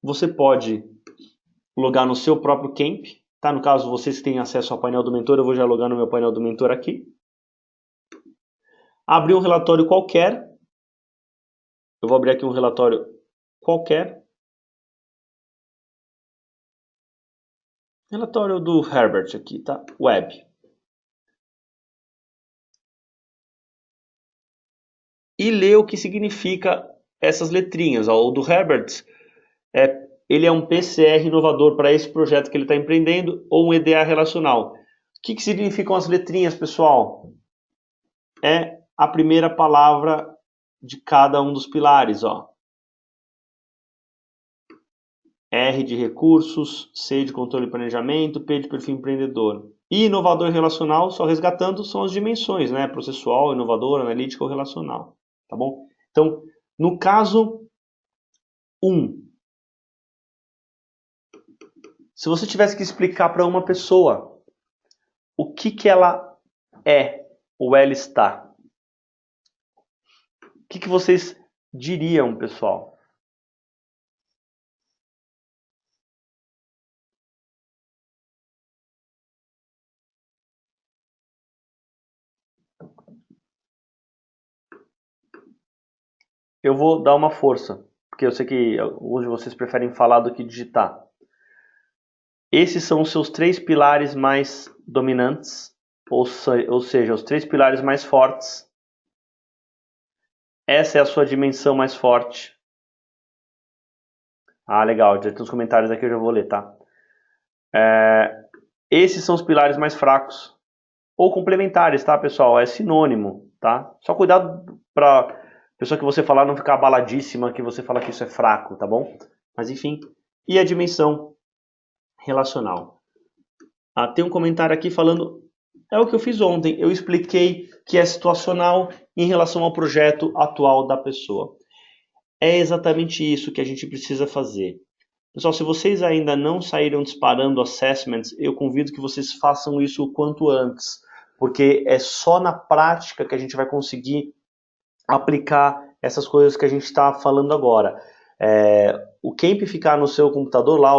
você pode logar no seu próprio camp, tá? No caso, vocês que têm acesso ao painel do mentor, eu vou já logar no meu painel do mentor aqui. Abrir um relatório qualquer. Eu vou abrir aqui um relatório qualquer. Relatório do Herbert aqui, tá? Web. E ler o que significa essas letrinhas. O do Herbert, ele é um PCR inovador para esse projeto que ele está empreendendo, ou um EDA relacional. O que significam as letrinhas, pessoal? É a primeira palavra de cada um dos pilares, ó. R de recursos, C de controle e planejamento, P de perfil empreendedor. E inovador relacional, só resgatando, são as dimensões, né? Processual, inovador, analítico ou relacional. Tá bom? Então, no caso 1, se você tivesse que explicar para uma pessoa o que ela é ou ela está, o que vocês diriam, pessoal? Eu vou dar uma força, porque eu sei que alguns de vocês preferem falar do que digitar. Esses são os seus 3 pilares mais dominantes, ou seja, os 3 pilares mais fortes. Essa é a sua dimensão mais forte. Legal, já tem os comentários aqui, eu já vou ler, tá? Esses são os pilares mais fracos. Ou complementares, tá, pessoal? É sinônimo, tá? Só cuidado para pessoa que você falar não ficar abaladíssima, que você fala que isso é fraco, tá bom? Mas enfim, e a dimensão relacional. Tem um comentário aqui falando, é o que eu fiz ontem, eu expliquei que é situacional em relação ao projeto atual da pessoa. É exatamente isso que a gente precisa fazer. Pessoal, se vocês ainda não saíram disparando assessments, eu convido que vocês façam isso o quanto antes, porque é só na prática que a gente vai conseguir aplicar essas coisas que a gente está falando agora. O Camp ficar no seu computador lá,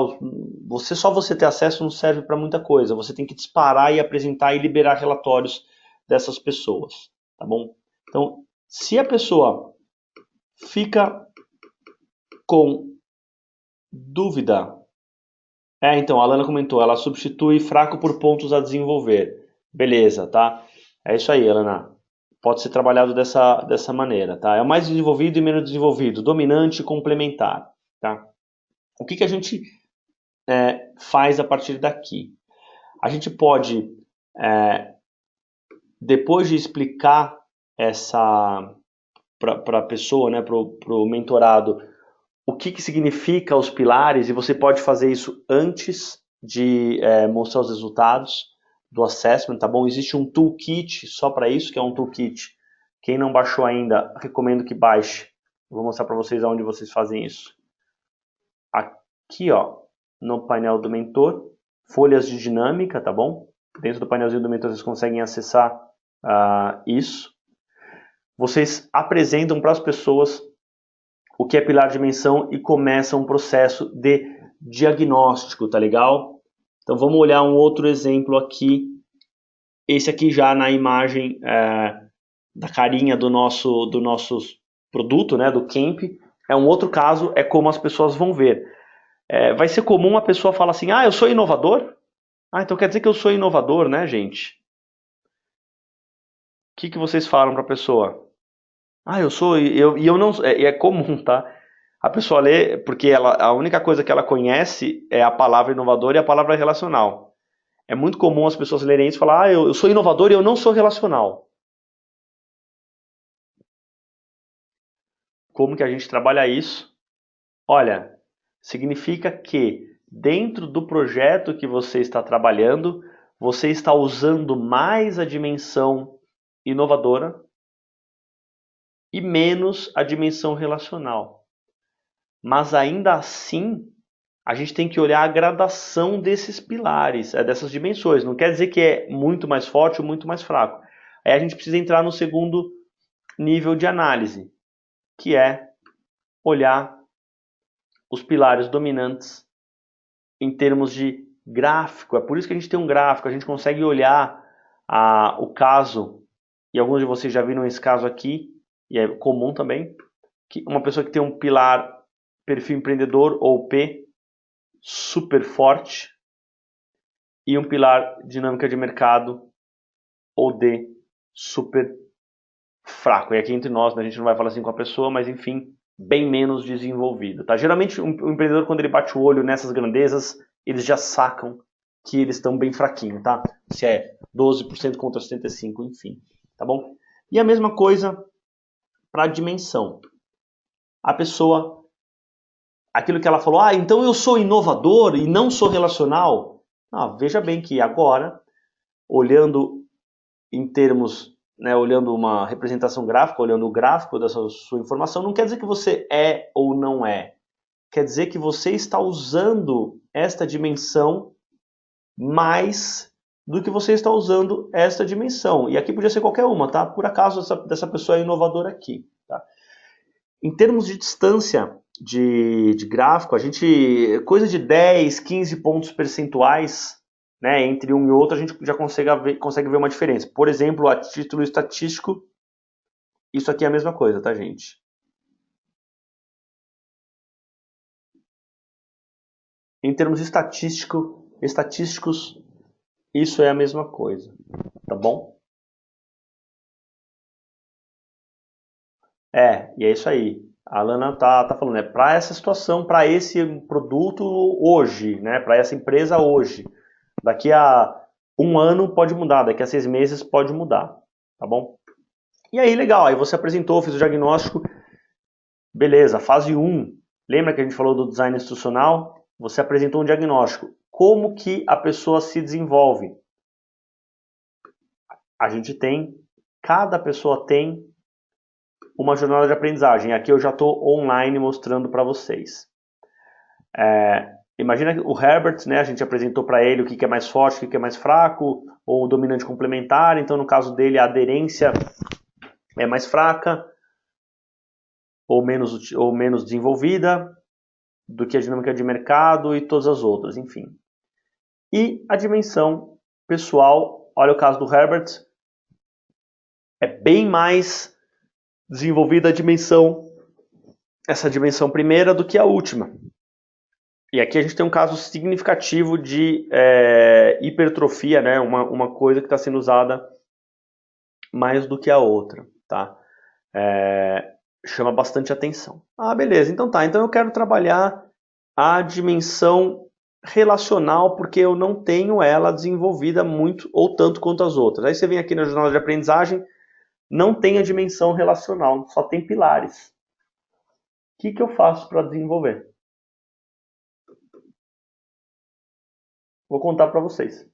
só você ter acesso não serve para muita coisa. Você tem que disparar e apresentar e liberar relatórios dessas pessoas, tá bom? Então, se a pessoa fica com dúvida, então a Alana comentou, ela substitui fraco por pontos a desenvolver. Beleza, tá? É isso aí, Alana. Pode ser trabalhado dessa maneira, tá? É o mais desenvolvido e menos desenvolvido, dominante e complementar, tá? O que a gente faz a partir daqui? A gente pode, depois de explicar essa para a pessoa, né, para o mentorado, o que significa os pilares, e você pode fazer isso antes de mostrar os resultados do assessment, tá bom? Existe um toolkit só para isso, que é um toolkit. Quem não baixou ainda, recomendo que baixe. Eu vou mostrar para vocês aonde vocês fazem isso. Aqui, ó, no painel do mentor, folhas de dinâmica, tá bom? Dentro do painelzinho do mentor vocês conseguem acessar isso. Vocês apresentam para as pessoas o que é pilar de dimensão e começa um processo de diagnóstico, tá legal? Então vamos olhar um outro exemplo aqui. Esse aqui já na imagem da carinha do nosso produto, né, do Camp. É um outro caso, é como as pessoas vão ver. Vai ser comum a pessoa falar assim, eu sou inovador? Então quer dizer que eu sou inovador, né, gente? O que vocês falam para a pessoa? Eu sou, e eu não, é comum, tá? A pessoa lê, porque a única coisa que ela conhece é a palavra inovador e a palavra relacional. É muito comum as pessoas lerem isso e falar, eu sou inovador e eu não sou relacional. Como que a gente trabalha isso? Olha, significa que dentro do projeto que você está trabalhando, você está usando mais a dimensão inovadora e menos a dimensão relacional. Mas ainda assim, a gente tem que olhar a gradação desses pilares, dessas dimensões. Não quer dizer que é muito mais forte ou muito mais fraco. Aí a gente precisa entrar no segundo nível de análise, que é olhar os pilares dominantes em termos de gráfico. É por isso que a gente tem um gráfico, a gente consegue olhar o caso, e alguns de vocês já viram esse caso aqui, e é comum também, que uma pessoa que tem um pilar perfil empreendedor, ou P, super forte, e um pilar dinâmica de mercado, ou D, super fraco. E aqui entre nós, né, a gente não vai falar assim com a pessoa, mas enfim, bem menos desenvolvido. Tá? Geralmente o empreendedor, quando ele bate o olho nessas grandezas, eles já sacam que eles estão bem fraquinhos, tá? Se é 12% contra 75%, enfim, tá bom? E a mesma coisa para a dimensão. A pessoa, aquilo que ela falou, então eu sou inovador e não sou relacional. Veja bem que agora, olhando em termos, né, olhando uma representação gráfica, olhando o gráfico dessa sua informação, não quer dizer que você é ou não é. Quer dizer que você está usando esta dimensão mais do que você está usando esta dimensão. E aqui podia ser qualquer uma, tá? Por acaso dessa pessoa é inovadora aqui, tá? Em termos de distância de gráfico, a gente, coisa de 10, 15 pontos percentuais, né, entre um e outro, a gente já consegue ver uma diferença. Por exemplo, a título estatístico, isso aqui é a mesma coisa, tá, gente? Em termos estatísticos, isso é a mesma coisa, tá bom? E é isso aí. A Alana tá falando, para essa situação, para esse produto hoje, né, para essa empresa hoje. Daqui a um ano pode mudar, daqui a 6 meses pode mudar, tá bom? E aí, legal, aí você apresentou, fez o diagnóstico, beleza, fase 1, lembra que a gente falou do design instrucional? Você apresentou um diagnóstico. Como que a pessoa se desenvolve? A gente tem, cada pessoa tem uma jornada de aprendizagem. Aqui eu já estou online mostrando para vocês. Imagina o Herbert, né, a gente apresentou para ele o que é mais forte, o que é mais fraco, ou o dominante complementar. Então, no caso dele, a aderência é mais fraca ou menos desenvolvida do que a dinâmica de mercado e todas as outras, enfim. E a dimensão pessoal, olha o caso do Herbert, é bem mais desenvolvida essa dimensão primeira do que a última. E aqui a gente tem um caso significativo de hipertrofia, né? Uma coisa que está sendo usada mais do que a outra, tá? Chama bastante atenção. Ah, beleza, então tá. Então eu quero trabalhar a dimensão relacional porque eu não tenho ela desenvolvida muito ou tanto quanto as outras. Aí você vem aqui na jornada de aprendizagem, não tem a dimensão relacional, só tem pilares. O que eu faço para desenvolver? Vou contar para vocês.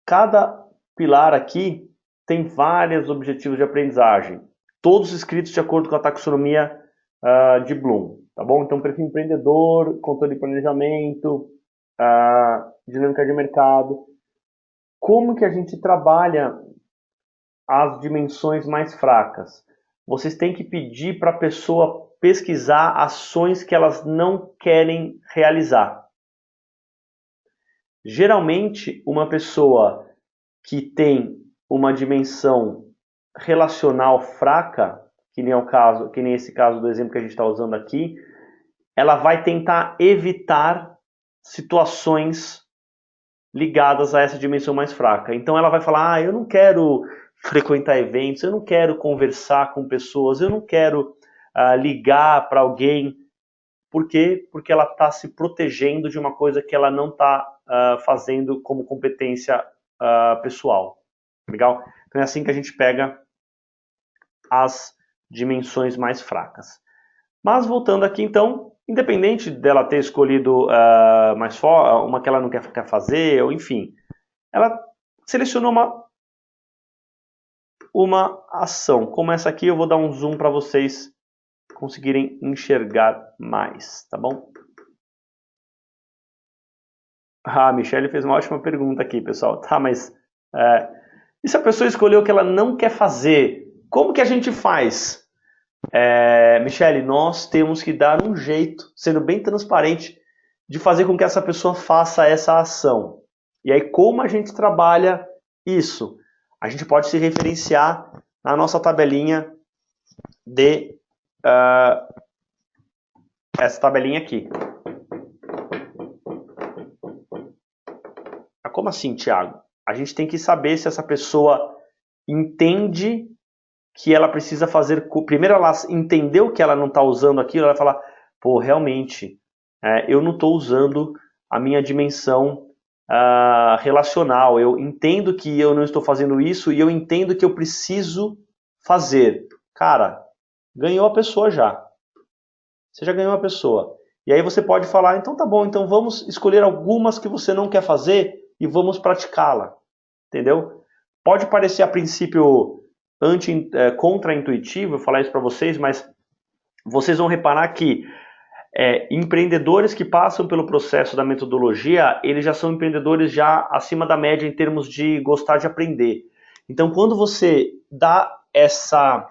Cada pilar aqui tem vários objetivos de aprendizagem, todos escritos de acordo com a taxonomia de Bloom, tá bom? Então, perfil empreendedor, controle de planejamento, dinâmica de mercado. Como que a gente trabalha as dimensões mais fracas? Vocês têm que pedir para a pessoa pesquisar ações que elas não querem realizar. Geralmente, uma pessoa que tem uma dimensão relacional fraca, que nem esse caso do exemplo que a gente está usando aqui, ela vai tentar evitar situações ligadas a essa dimensão mais fraca. Então ela vai falar, eu não quero frequentar eventos, eu não quero conversar com pessoas, eu não quero ligar para alguém. Por quê? Porque ela está se protegendo de uma coisa que ela não está fazendo como competência pessoal. Legal? Então é assim que a gente pega as dimensões mais fracas. Mas voltando aqui então, independente dela ter escolhido uma que ela não quer fazer, ou enfim, ela selecionou uma ação. Como essa aqui, eu vou dar um zoom para vocês conseguirem enxergar mais, tá bom? A Michelle fez uma ótima pergunta aqui, pessoal. Tá, mas e se a pessoa escolheu o que ela não quer fazer? Como que a gente faz? Michelle, nós temos que dar um jeito, sendo bem transparente, de fazer com que essa pessoa faça essa ação. E aí, como a gente trabalha isso? A gente pode se referenciar na nossa tabelinha de essa tabelinha aqui. Como assim, Thiago? A gente tem que saber se essa pessoa entende que ela precisa fazer... Primeiro ela entendeu que ela não está usando aquilo, ela vai falar, pô, realmente, eu não estou usando a minha dimensão relacional, eu entendo que eu não estou fazendo isso e eu entendo que eu preciso fazer. Cara, ganhou a pessoa já. Você já ganhou a pessoa. E aí você pode falar, então tá bom, então vamos escolher algumas que você não quer fazer e vamos praticá-la. Entendeu? Pode parecer a princípio contra-intuitivo falar isso para vocês, mas vocês vão reparar que empreendedores que passam pelo processo da metodologia, eles já são empreendedores já acima da média em termos de gostar de aprender. Então, quando você dá essa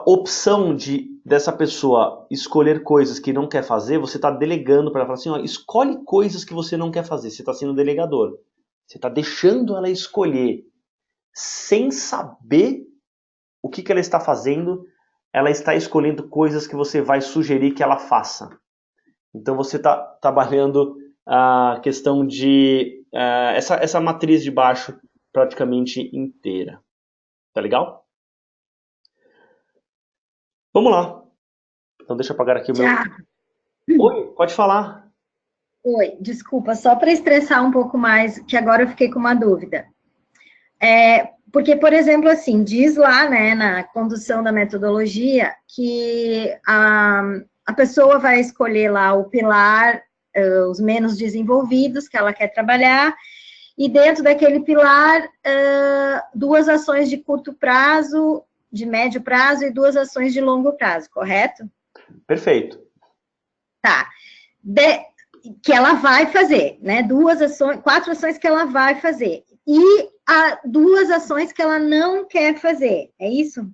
opção dessa pessoa escolher coisas que não quer fazer, você está delegando para ela, falar assim, ó, escolhe coisas que você não quer fazer, você está sendo delegador. Você está deixando ela escolher, sem saber o que ela está fazendo, ela está escolhendo coisas que você vai sugerir que ela faça. Então você está trabalhando a questão de essa matriz de baixo praticamente inteira. Tá legal? Vamos lá. Então deixa eu apagar aqui o meu... Oi, pode falar. Oi, desculpa, só para estressar um pouco mais, que agora eu fiquei com uma dúvida. Porque, por exemplo, assim, diz lá, né, na condução da metodologia, que a pessoa vai escolher lá o pilar, os menos desenvolvidos que ela quer trabalhar, e dentro daquele pilar, duas ações de curto prazo, de médio prazo e duas ações de longo prazo, correto? Perfeito. Tá. Que ela vai fazer, né? Duas ações, quatro ações que ela vai fazer. E duas ações que ela não quer fazer. É isso?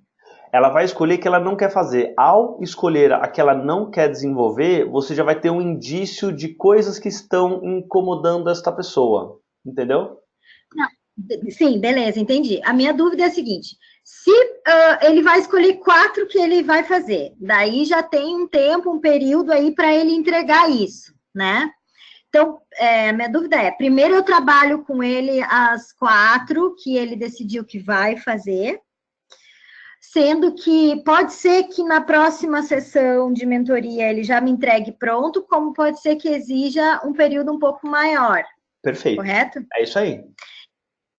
Ela vai escolher que ela não quer fazer. Ao escolher a que ela não quer desenvolver, você já vai ter um indício de coisas que estão incomodando esta pessoa. Entendeu? Não. Sim, beleza, entendi. A minha dúvida é a seguinte: se ele vai escolher quatro que ele vai fazer, daí já tem um tempo, um período aí para ele entregar isso, né? Então, minha dúvida é: primeiro eu trabalho com ele as quatro que ele decidiu que vai fazer, sendo que pode ser que na próxima sessão de mentoria ele já me entregue pronto, como pode ser que exija um período um pouco maior. Perfeito. Correto? É isso aí.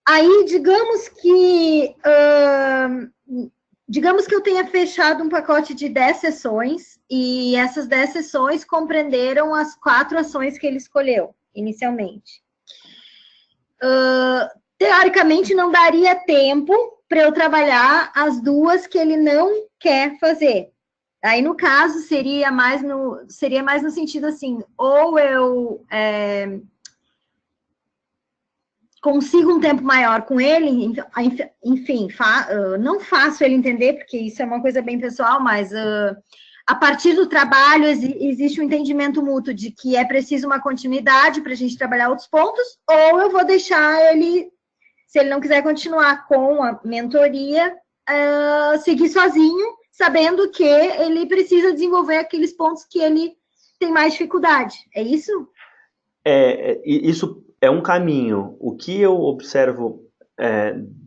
Aí, digamos que eu tenha fechado um pacote de 10 sessões e essas 10 sessões compreenderam as quatro ações que ele escolheu inicialmente. Teoricamente, não daria tempo para eu trabalhar as duas que ele não quer fazer. Aí, no caso, seria mais no sentido assim, ou eu consigo um tempo maior com ele, enfim, não faço ele entender, porque isso é uma coisa bem pessoal, mas a partir do trabalho existe um entendimento mútuo de que é preciso uma continuidade para a gente trabalhar outros pontos, ou eu vou deixar ele, se ele não quiser continuar com a mentoria, seguir sozinho, sabendo que ele precisa desenvolver aqueles pontos que ele tem mais dificuldade. É isso? Isso é um caminho. O que eu observo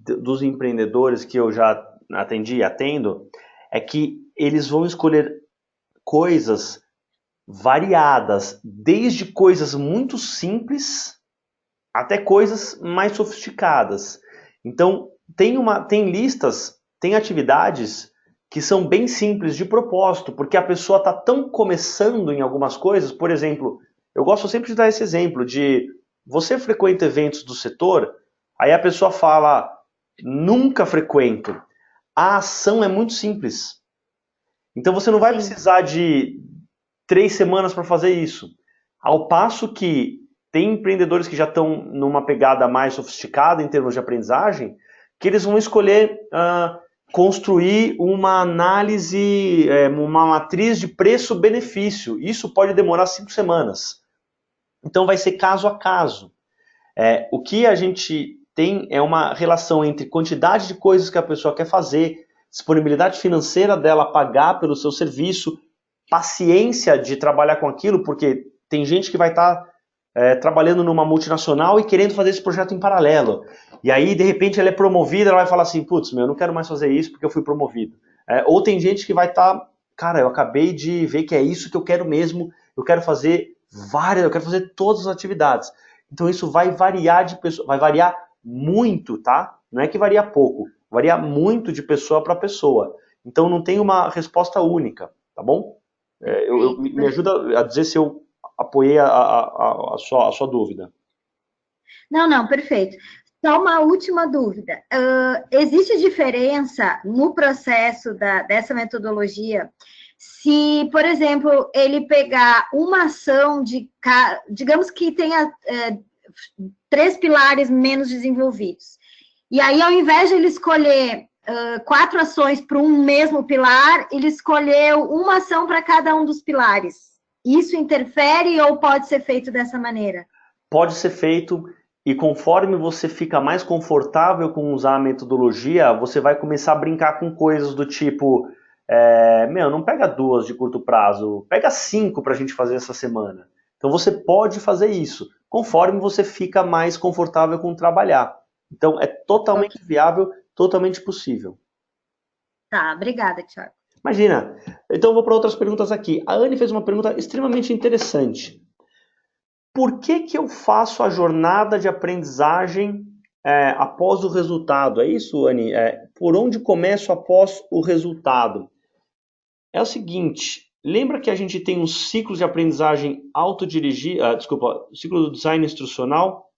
dos empreendedores que eu já atendi e atendo é que eles vão escolher coisas variadas, desde coisas muito simples até coisas mais sofisticadas. Então, tem listas, tem atividades que são bem simples de propósito, porque a pessoa está tão começando em algumas coisas. Por exemplo, eu gosto sempre de dar esse exemplo de você frequenta eventos do setor, aí a pessoa fala, nunca frequento. A ação é muito simples. Então você não vai Sim. precisar de 3 semanas para fazer isso. Ao passo que tem empreendedores que já estão numa pegada mais sofisticada em termos de aprendizagem, que eles vão escolher construir uma análise, uma matriz de preço-benefício. Isso pode demorar 5 semanas. Então vai ser caso a caso. O que a gente tem é uma relação entre quantidade de coisas que a pessoa quer fazer, disponibilidade financeira dela pagar pelo seu serviço, paciência de trabalhar com aquilo, porque tem gente que vai estar trabalhando numa multinacional e querendo fazer esse projeto em paralelo. E aí, de repente, ela é promovida, ela vai falar assim, putz, eu não quero mais fazer isso porque eu fui promovido. Ou tem gente que vai estar, cara, eu acabei de ver que é isso que eu quero mesmo, eu quero fazer eu quero fazer todas as atividades. Então isso vai variar de pessoa, vai variar muito, tá? Não é que varia pouco, varia muito de pessoa para pessoa. Então não tem uma resposta única, tá bom? Me ajuda a dizer se eu apoiei a sua dúvida. Não, perfeito. Só uma última dúvida. Existe diferença no processo dessa metodologia se, por exemplo, ele pegar uma ação digamos que tenha 3 pilares menos desenvolvidos. E aí, ao invés de ele escolher 4 ações para um mesmo pilar, ele escolheu uma ação para cada um dos pilares. Isso interfere ou pode ser feito dessa maneira? Pode ser feito, e conforme você fica mais confortável com usar a metodologia, você vai começar a brincar com coisas do tipo, não pega 2 de curto prazo, pega 5 para a gente fazer essa semana. Então você pode fazer isso, conforme você fica mais confortável com trabalhar. Então é totalmente Ok. viável, totalmente possível. Tá, obrigada, Tiago. Imagina. Então eu vou para outras perguntas aqui. A Anne fez uma pergunta extremamente interessante. Por que eu faço a jornada de aprendizagem após o resultado. É isso, Anny? Por onde começo após o resultado? É o seguinte, lembra que a gente tem um ciclo de aprendizagem autodirigida, ciclo do design instrucional?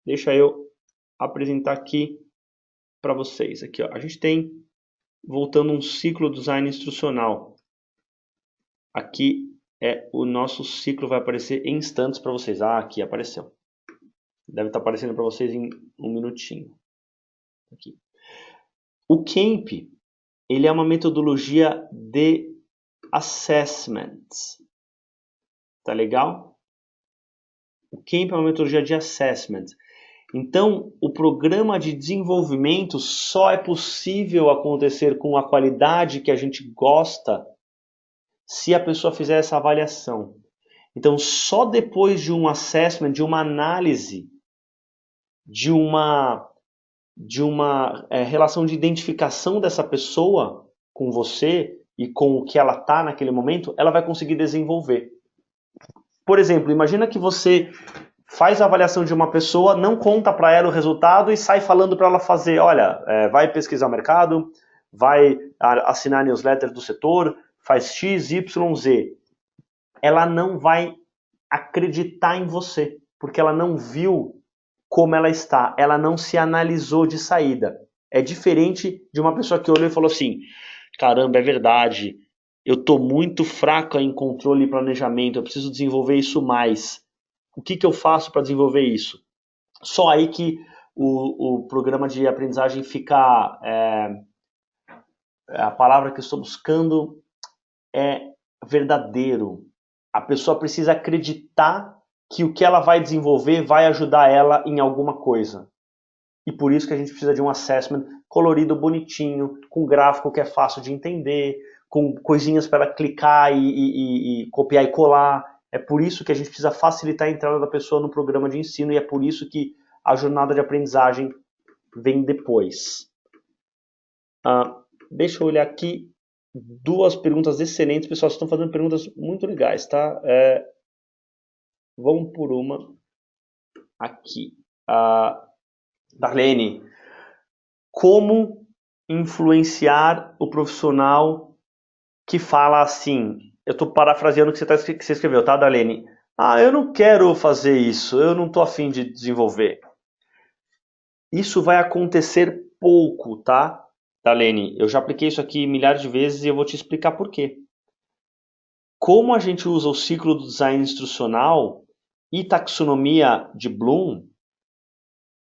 Deixa eu apresentar aqui para vocês. Aqui, ó, a gente tem, voltando, um ciclo do design instrucional. Aqui o nosso ciclo, vai aparecer em instantes para vocês. Aqui apareceu. Deve estar aparecendo para vocês em um minutinho. Aqui. O CAMP, ele é uma metodologia de assessment. Tá legal? O CAMP é uma metodologia de assessment. Então, o programa de desenvolvimento só é possível acontecer com a qualidade que a gente gosta se a pessoa fizer essa avaliação. Então, só depois de um assessment, de uma análise, de uma relação de identificação dessa pessoa com você e com o que ela está naquele momento, ela vai conseguir desenvolver. Por exemplo, imagina que você faz a avaliação de uma pessoa, não conta para ela o resultado e sai falando para ela fazer, olha, vai pesquisar o mercado, vai assinar a newsletter do setor, faz X, Y, Z. Ela não vai acreditar em você, porque ela não viu como ela está, ela não se analisou de saída. É diferente de uma pessoa que olhou e falou assim, caramba, é verdade, eu estou muito fraca em controle e planejamento, eu preciso desenvolver isso mais. O que eu faço para desenvolver isso? Só aí que o programa de aprendizagem fica... a palavra que eu estou buscando é verdadeiro. A pessoa precisa acreditar que o que ela vai desenvolver vai ajudar ela em alguma coisa. E por isso que a gente precisa de um assessment colorido, bonitinho, com gráfico que é fácil de entender, com coisinhas para ela clicar e copiar e colar. É por isso que a gente precisa facilitar a entrada da pessoa no programa de ensino e é por isso que a jornada de aprendizagem vem depois. Deixa eu olhar aqui. 2 perguntas excelentes. Pessoal, vocês estão fazendo perguntas muito legais, tá? Vamos por uma aqui. Darlene, como influenciar o profissional que fala assim? Eu estou parafraseando o que você escreveu, tá, Darlene? Eu não quero fazer isso, eu não estou afim de desenvolver. Isso vai acontecer pouco, tá, Darlene? Eu já apliquei isso aqui milhares de vezes e eu vou te explicar por quê. Como a gente usa o ciclo do design instrucional e taxonomia de Bloom,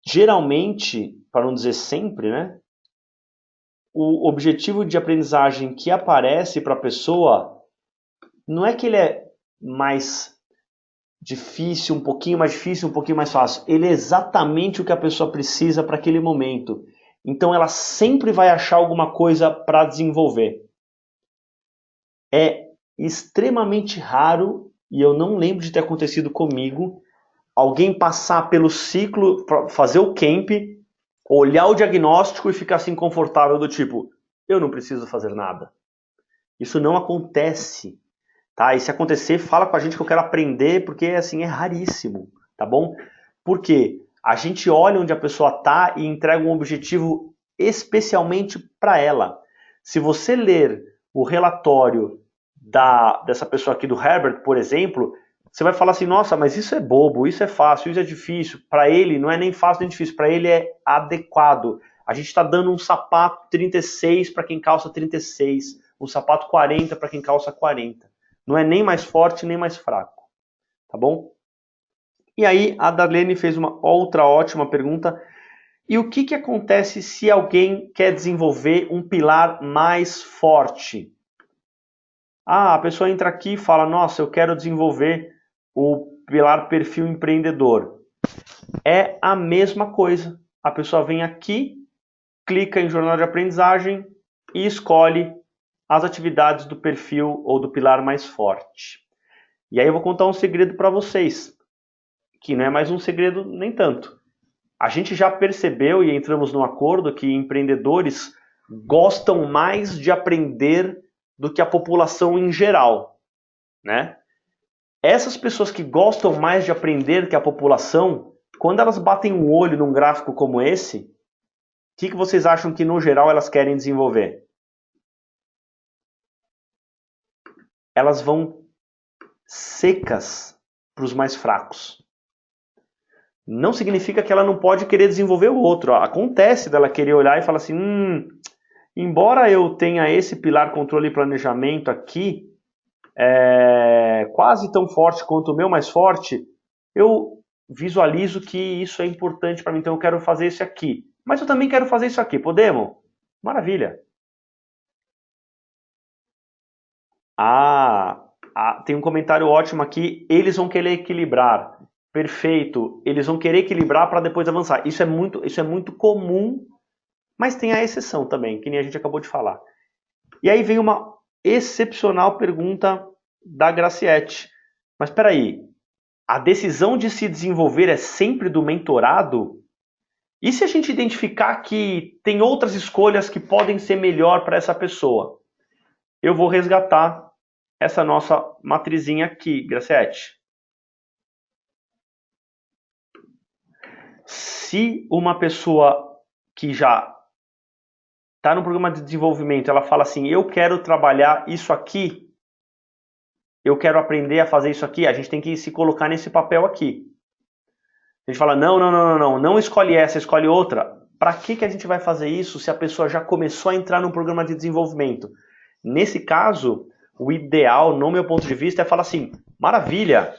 geralmente, para não dizer sempre, né, o objetivo de aprendizagem que aparece para a pessoa não é que ele é mais difícil, um pouquinho mais difícil, um pouquinho mais fácil. Ele é exatamente o que a pessoa precisa para aquele momento. Então ela sempre vai achar alguma coisa para desenvolver. É extremamente raro, e eu não lembro de ter acontecido comigo, alguém passar pelo ciclo, fazer o camp, olhar o diagnóstico e ficar assim confortável do tipo, eu não preciso fazer nada. Isso não acontece, tá? E se acontecer, fala com a gente que eu quero aprender, porque assim é raríssimo, tá bom? Por quê? A gente olha onde a pessoa está e entrega um objetivo especialmente para ela. Se você ler o relatório dessa pessoa aqui do Herbert, por exemplo, você vai falar assim, nossa, mas isso é bobo, isso é fácil, isso é difícil. Para ele não é nem fácil nem difícil, para ele é adequado. A gente está dando um sapato 36 para quem calça 36, um sapato 40 para quem calça 40. Não é nem mais forte nem mais fraco, tá bom? E aí a Darlene fez uma outra ótima pergunta. E o que acontece se alguém quer desenvolver um pilar mais forte? A pessoa entra aqui e fala, nossa, eu quero desenvolver o pilar perfil empreendedor. É a mesma coisa. A pessoa vem aqui, clica em jornada de aprendizagem e escolhe as atividades do perfil ou do pilar mais forte. E aí eu vou contar um segredo para vocês, que não é mais um segredo nem tanto. A gente já percebeu e entramos num acordo que empreendedores gostam mais de aprender do que a população em geral, né? Essas pessoas que gostam mais de aprender que a população, quando elas batem o olho num gráfico como esse, o que vocês acham que, no geral, elas querem desenvolver? Elas vão secas para os mais fracos. Não significa que ela não pode querer desenvolver o outro. Acontece dela querer olhar e falar assim, embora eu tenha esse pilar controle e planejamento aqui, quase tão forte quanto o meu, mais forte, eu visualizo que isso é importante para mim, então eu quero fazer isso aqui. Mas eu também quero fazer isso aqui, podemos? Maravilha. Tem um comentário ótimo aqui, eles vão querer equilibrar. Perfeito, eles vão querer equilibrar para depois avançar. Isso é muito comum, mas tem a exceção também, que nem a gente acabou de falar. E aí vem uma excepcional pergunta da Graciete. Mas espera aí, a decisão de se desenvolver é sempre do mentorado? E se a gente identificar que tem outras escolhas que podem ser melhor para essa pessoa? Eu vou resgatar essa nossa matrizinha aqui, Graciete. Se uma pessoa que já está no programa de desenvolvimento, ela fala assim, eu quero trabalhar isso aqui, eu quero aprender a fazer isso aqui, a gente tem que se colocar nesse papel aqui. A gente fala, não escolhe essa, escolhe outra. Para que a gente vai fazer isso se a pessoa já começou a entrar no programa de desenvolvimento? Nesse caso, o ideal, no meu ponto de vista, é falar assim, maravilha,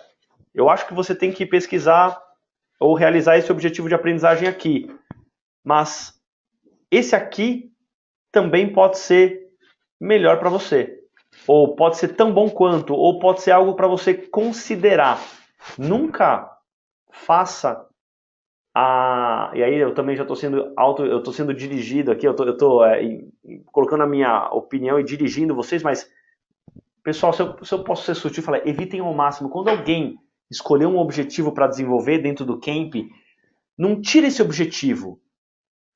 eu acho que você tem que pesquisar ou realizar esse objetivo de aprendizagem aqui. Mas esse aqui também pode ser melhor para você. Ou pode ser tão bom quanto, ou pode ser algo para você considerar. Nunca faça e aí eu também já estou sendo dirigido aqui, eu estou colocando a minha opinião e dirigindo vocês, mas pessoal, se eu posso ser sutil, falar, evitem ao máximo, quando alguém escolher um objetivo para desenvolver dentro do camp, não tira esse objetivo.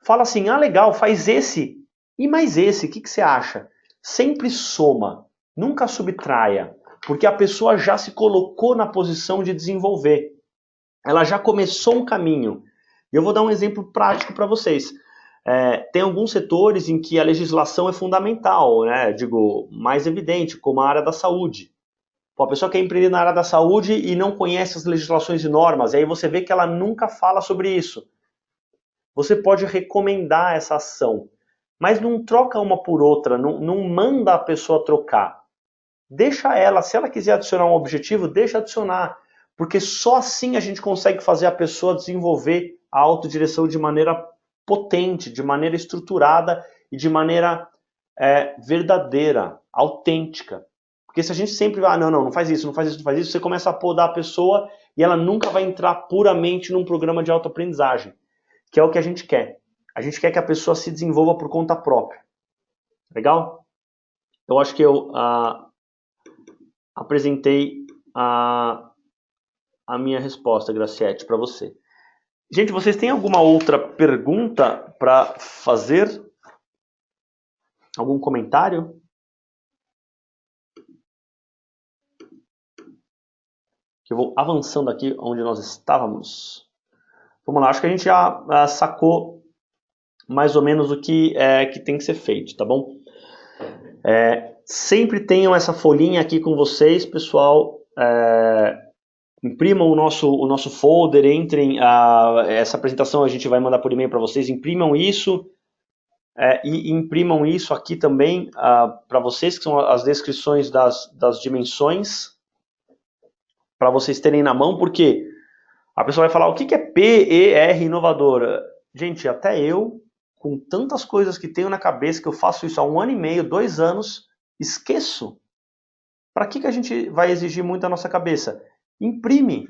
Fala assim, legal, faz esse e mais esse, o que você acha? Sempre soma, nunca subtraia, porque a pessoa já se colocou na posição de desenvolver. Ela já começou um caminho. E eu vou dar um exemplo prático para vocês. Tem alguns setores em que a legislação é fundamental, né? Digo, mais evidente, como a área da saúde. A pessoa quer empreender na área da saúde e não conhece as legislações e normas, e aí você vê que ela nunca fala sobre isso. Você pode recomendar essa ação, mas não troca uma por outra, não manda a pessoa trocar. Deixa ela, se ela quiser adicionar um objetivo, deixa adicionar, porque só assim a gente consegue fazer a pessoa desenvolver a autodireção de maneira potente, de maneira estruturada e de maneira verdadeira, autêntica. Porque se a gente sempre vai, não faz isso, você começa a podar a pessoa e ela nunca vai entrar puramente num programa de autoaprendizagem, que é o que a gente quer. A gente quer que a pessoa se desenvolva por conta própria. Legal? Eu acho que eu apresentei a minha resposta, Graciete, para você. Gente, vocês têm alguma outra pergunta para fazer? Algum comentário? Eu vou avançando aqui onde nós estávamos. Vamos lá, acho que a gente já sacou mais ou menos o que tem que ser feito, tá bom? Sempre tenham essa folhinha aqui com vocês, pessoal. Imprimam o nosso folder, entrem. Essa apresentação a gente vai mandar por e-mail para vocês. Imprimam isso e imprimam isso aqui também para vocês, que são as descrições das dimensões, para vocês terem na mão, porque a pessoa vai falar o que é PER inovadora. Gente, até eu, com tantas coisas que tenho na cabeça, que eu faço isso há 1 ano e meio, 2 anos, esqueço. Para que a gente vai exigir muito da nossa cabeça? Imprime.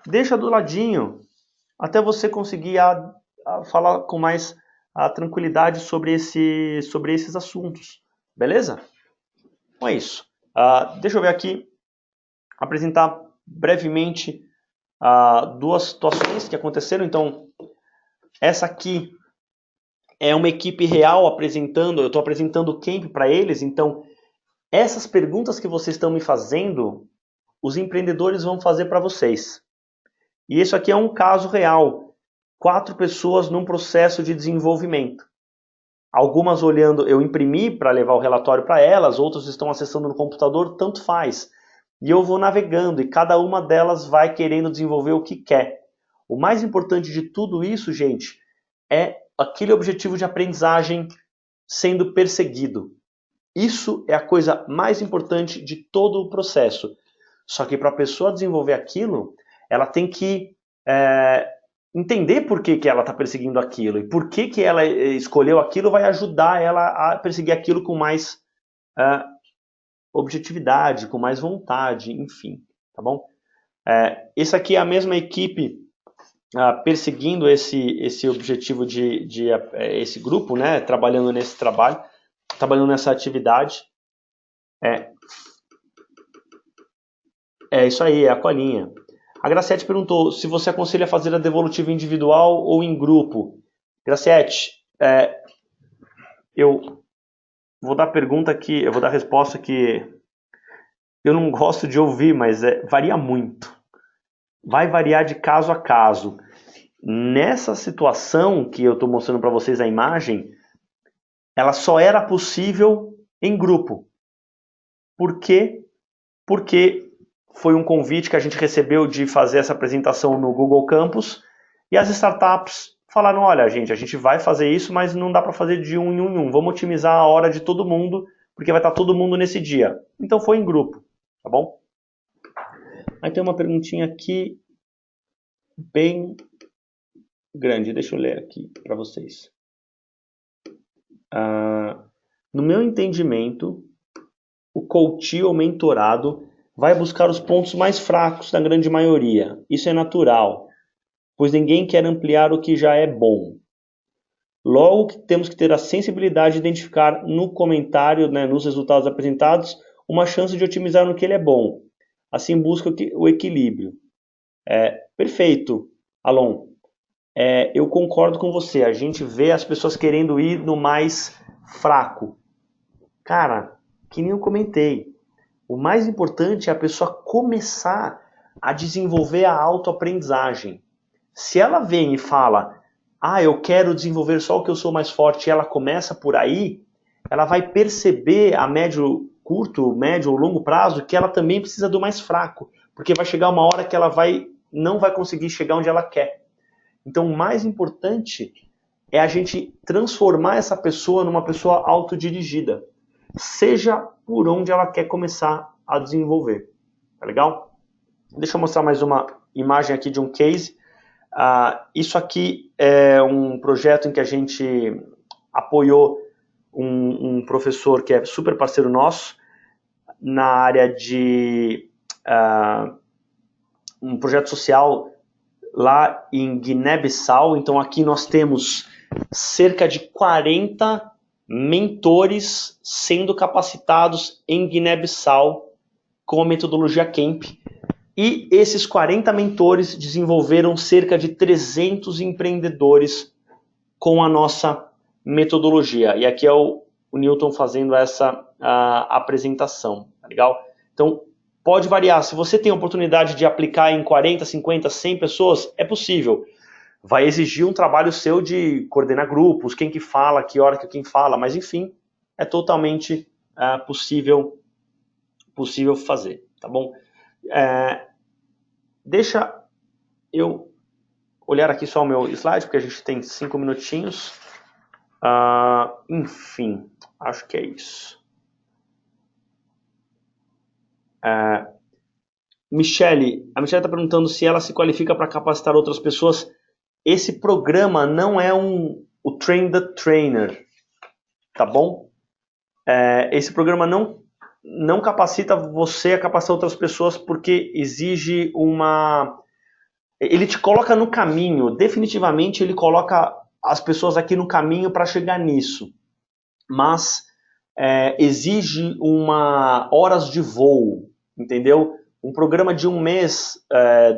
Deixa do ladinho, até você conseguir falar com mais tranquilidade sobre esses assuntos. Beleza? Então é isso. Deixa eu ver aqui, apresentar brevemente 2 situações que aconteceram. Então, essa aqui é uma equipe real apresentando, eu estou apresentando o camp para eles, então essas perguntas que vocês estão me fazendo, os empreendedores vão fazer para vocês. E isso aqui é um caso real. 4 pessoas num processo de desenvolvimento. Algumas olhando, eu imprimi para levar o relatório para elas, outras estão acessando no computador, tanto faz. E eu vou navegando e cada uma delas vai querendo desenvolver o que quer. O mais importante de tudo isso, gente, é aquele objetivo de aprendizagem sendo perseguido. Isso é a coisa mais importante de todo o processo. Só que para a pessoa desenvolver aquilo, ela tem que entender por que ela está perseguindo aquilo e por que ela escolheu aquilo vai ajudar ela a perseguir aquilo com mais objetividade, com mais vontade, enfim, tá bom? Essa aqui é a mesma equipe perseguindo esse objetivo esse grupo, né, trabalhando nesse trabalho, trabalhando nessa atividade. É isso aí, é a colinha. A Graciete perguntou se você aconselha a fazer a devolutiva individual ou em grupo. Graciete, eu vou dar pergunta que eu vou dar resposta que eu não gosto de ouvir, mas varia muito. Vai variar de caso a caso. Nessa situação que eu estou mostrando para vocês a imagem, ela só era possível em grupo. Por quê? Porque foi um convite que a gente recebeu de fazer essa apresentação no Google Campus e as startups falaram, olha, gente, a gente vai fazer isso, mas não dá para fazer de um em um. Vamos otimizar a hora de todo mundo, porque vai estar todo mundo nesse dia. Então foi em grupo, tá bom? Aí tem uma perguntinha aqui, bem grande, deixa eu ler aqui para vocês. No meu entendimento, o coach ou mentorado vai buscar os pontos mais fracos da grande maioria. Isso é natural, pois ninguém quer ampliar o que já é bom. Logo, temos que ter a sensibilidade de identificar no comentário, né, nos resultados apresentados, uma chance de otimizar no que ele é bom. Assim busca o equilíbrio. Perfeito, Alon. Eu concordo com você. A gente vê as pessoas querendo ir no mais fraco. Cara, que nem eu comentei. O mais importante é a pessoa começar a desenvolver a autoaprendizagem. Se ela vem e fala, eu quero desenvolver só o que eu sou mais forte, e ela começa por aí, ela vai perceber a curto, médio ou longo prazo que ela também precisa do mais fraco, porque vai chegar uma hora que ela não vai conseguir chegar onde ela quer. Então, o mais importante é a gente transformar essa pessoa numa pessoa autodirigida, seja por onde ela quer começar a desenvolver. Tá legal? Deixa eu mostrar mais uma imagem aqui de um case. Isso aqui é um projeto em que a gente apoiou um professor que é super parceiro nosso na área de um projeto social lá em Guiné-Bissau. Então aqui nós temos cerca de 40 mentores sendo capacitados em Guiné-Bissau com a metodologia Camp. E esses 40 mentores desenvolveram cerca de 300 empreendedores com a nossa metodologia. E aqui é o Newton fazendo essa apresentação. Tá legal? Então, pode variar. Se você tem a oportunidade de aplicar em 40, 50, 100 pessoas, é possível. Vai exigir um trabalho seu de coordenar grupos, quem que fala, que hora que quem fala, mas enfim, é totalmente possível fazer, tá bom? Deixa eu olhar aqui só o meu slide, porque a gente tem 5 minutinhos. Enfim, acho que é isso. A Michelle está perguntando se ela se qualifica para capacitar outras pessoas. Esse programa não é o Train the Trainer, tá bom? Esse programa não capacita você a capacitar outras pessoas porque exige ele te coloca no caminho, definitivamente ele coloca as pessoas aqui no caminho para chegar nisso, mas exige horas de voo, entendeu? Um programa de um mês,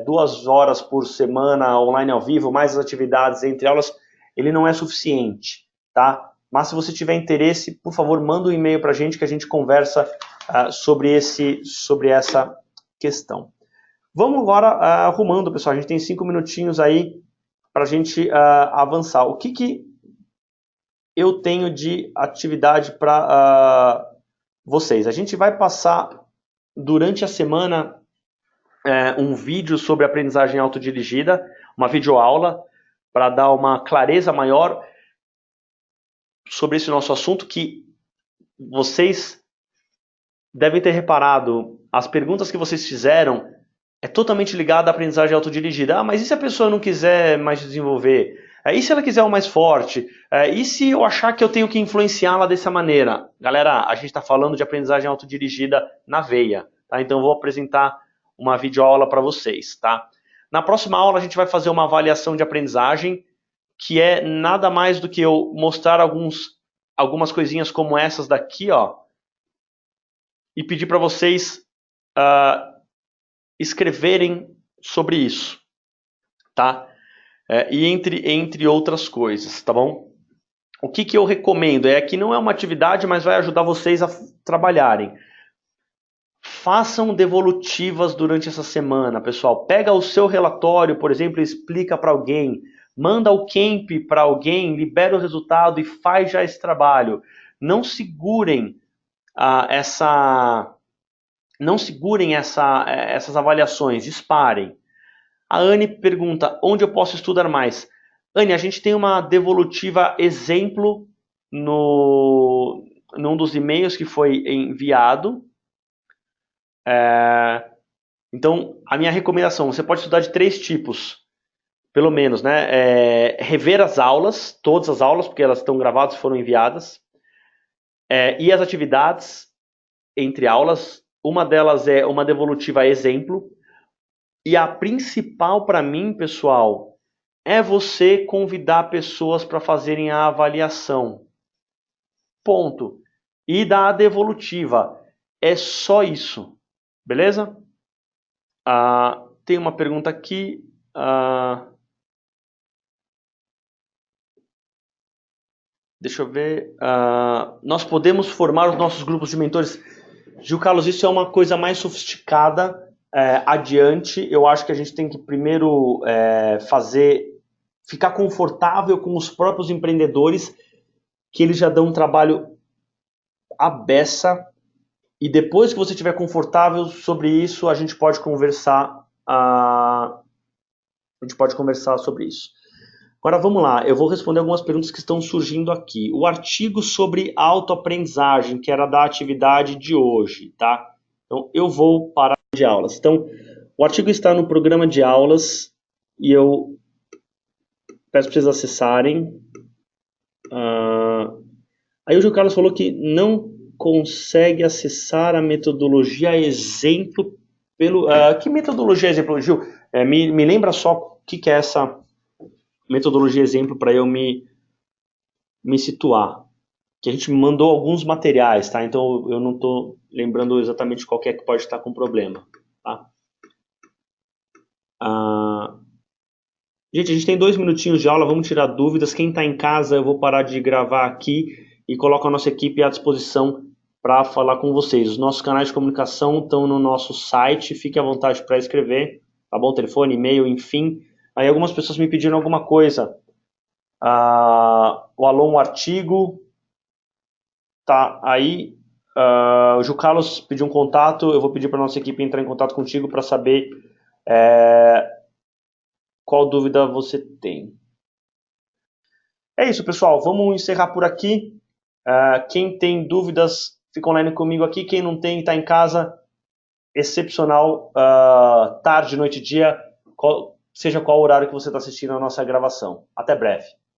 2 horas por semana, online ao vivo, mais as atividades entre aulas, ele não é suficiente, tá? Mas se você tiver interesse, por favor, manda um e-mail para a gente que a gente conversa sobre essa questão. Vamos agora arrumando, pessoal. A gente tem 5 minutinhos aí para a gente avançar. O que eu tenho de atividade para vocês? A gente vai passar durante a semana um vídeo sobre aprendizagem autodirigida, uma videoaula, para dar uma clareza maior sobre esse nosso assunto, que vocês devem ter reparado, as perguntas que vocês fizeram é totalmente ligada à aprendizagem autodirigida. Ah, mas e se a pessoa não quiser mais desenvolver? E se ela quiser o mais forte? E se eu achar que eu tenho que influenciá-la dessa maneira? Galera, a gente está falando de aprendizagem autodirigida na veia, tá? Então eu vou apresentar uma videoaula para vocês, tá? Na próxima aula a gente vai fazer uma avaliação de aprendizagem, que é nada mais do que eu mostrar algumas coisinhas como essas daqui, ó, e pedir para vocês escreverem sobre isso, tá? E entre outras coisas, tá bom? O que eu recomendo é que não é uma atividade, mas vai ajudar vocês a trabalharem. Façam devolutivas durante essa semana, pessoal. Pega o seu relatório, por exemplo, e explica para alguém. Manda o camp para alguém, libera o resultado e faz já esse trabalho. Não segurem essas avaliações, disparem. A Anne pergunta, onde eu posso estudar mais? Anne, a gente tem uma devolutiva exemplo num dos e-mails que foi enviado. Então, a minha recomendação, você pode estudar de 3 tipos, pelo menos, né? Rever as aulas, todas as aulas, porque elas estão gravadas e foram enviadas. E as atividades entre aulas, uma delas é uma devolutiva exemplo. E a principal para mim, pessoal, é você convidar pessoas para fazerem a avaliação. Ponto. E da devolutiva. É só isso. Beleza? Tem uma pergunta aqui. Deixa eu ver. Nós podemos formar os nossos grupos de mentores? Gil Carlos, isso é uma coisa mais sofisticada. Adiante, eu acho que a gente tem que primeiro ficar confortável com os próprios empreendedores, que eles já dão um trabalho à beça, e depois que você estiver confortável sobre isso, a gente pode conversar sobre isso. Agora vamos lá, eu vou responder algumas perguntas que estão surgindo aqui. O artigo sobre autoaprendizagem, que era da atividade de hoje, tá? Então eu vou parar de aulas. Então, o artigo está no programa de aulas e eu peço para vocês acessarem. Aí o Gil Carlos falou que não consegue acessar a metodologia exemplo pelo... que metodologia exemplo, Gil? Me lembra só o que é essa metodologia exemplo para eu me situar. Que a gente mandou alguns materiais, tá? Então eu não estou lembrando exatamente qual que é que pode estar com problema, tá? Gente, a gente tem 2 minutinhos de aula, vamos tirar dúvidas. Quem está em casa, eu vou parar de gravar aqui e coloco a nossa equipe à disposição para falar com vocês. Os nossos canais de comunicação estão no nosso site, fique à vontade para escrever, tá bom? Telefone, e-mail, enfim. Aí algumas pessoas me pediram alguma coisa. O Alon, o artigo, tá aí. O Gil Carlos pediu um contato, eu vou pedir para a nossa equipe entrar em contato contigo para saber qual dúvida você tem. É isso, pessoal. Vamos encerrar por aqui. Quem tem dúvidas, fica online comigo aqui. Quem não tem, está em casa. Excepcional. Tarde, noite, dia. Seja qual horário que você está assistindo a nossa gravação. Até breve.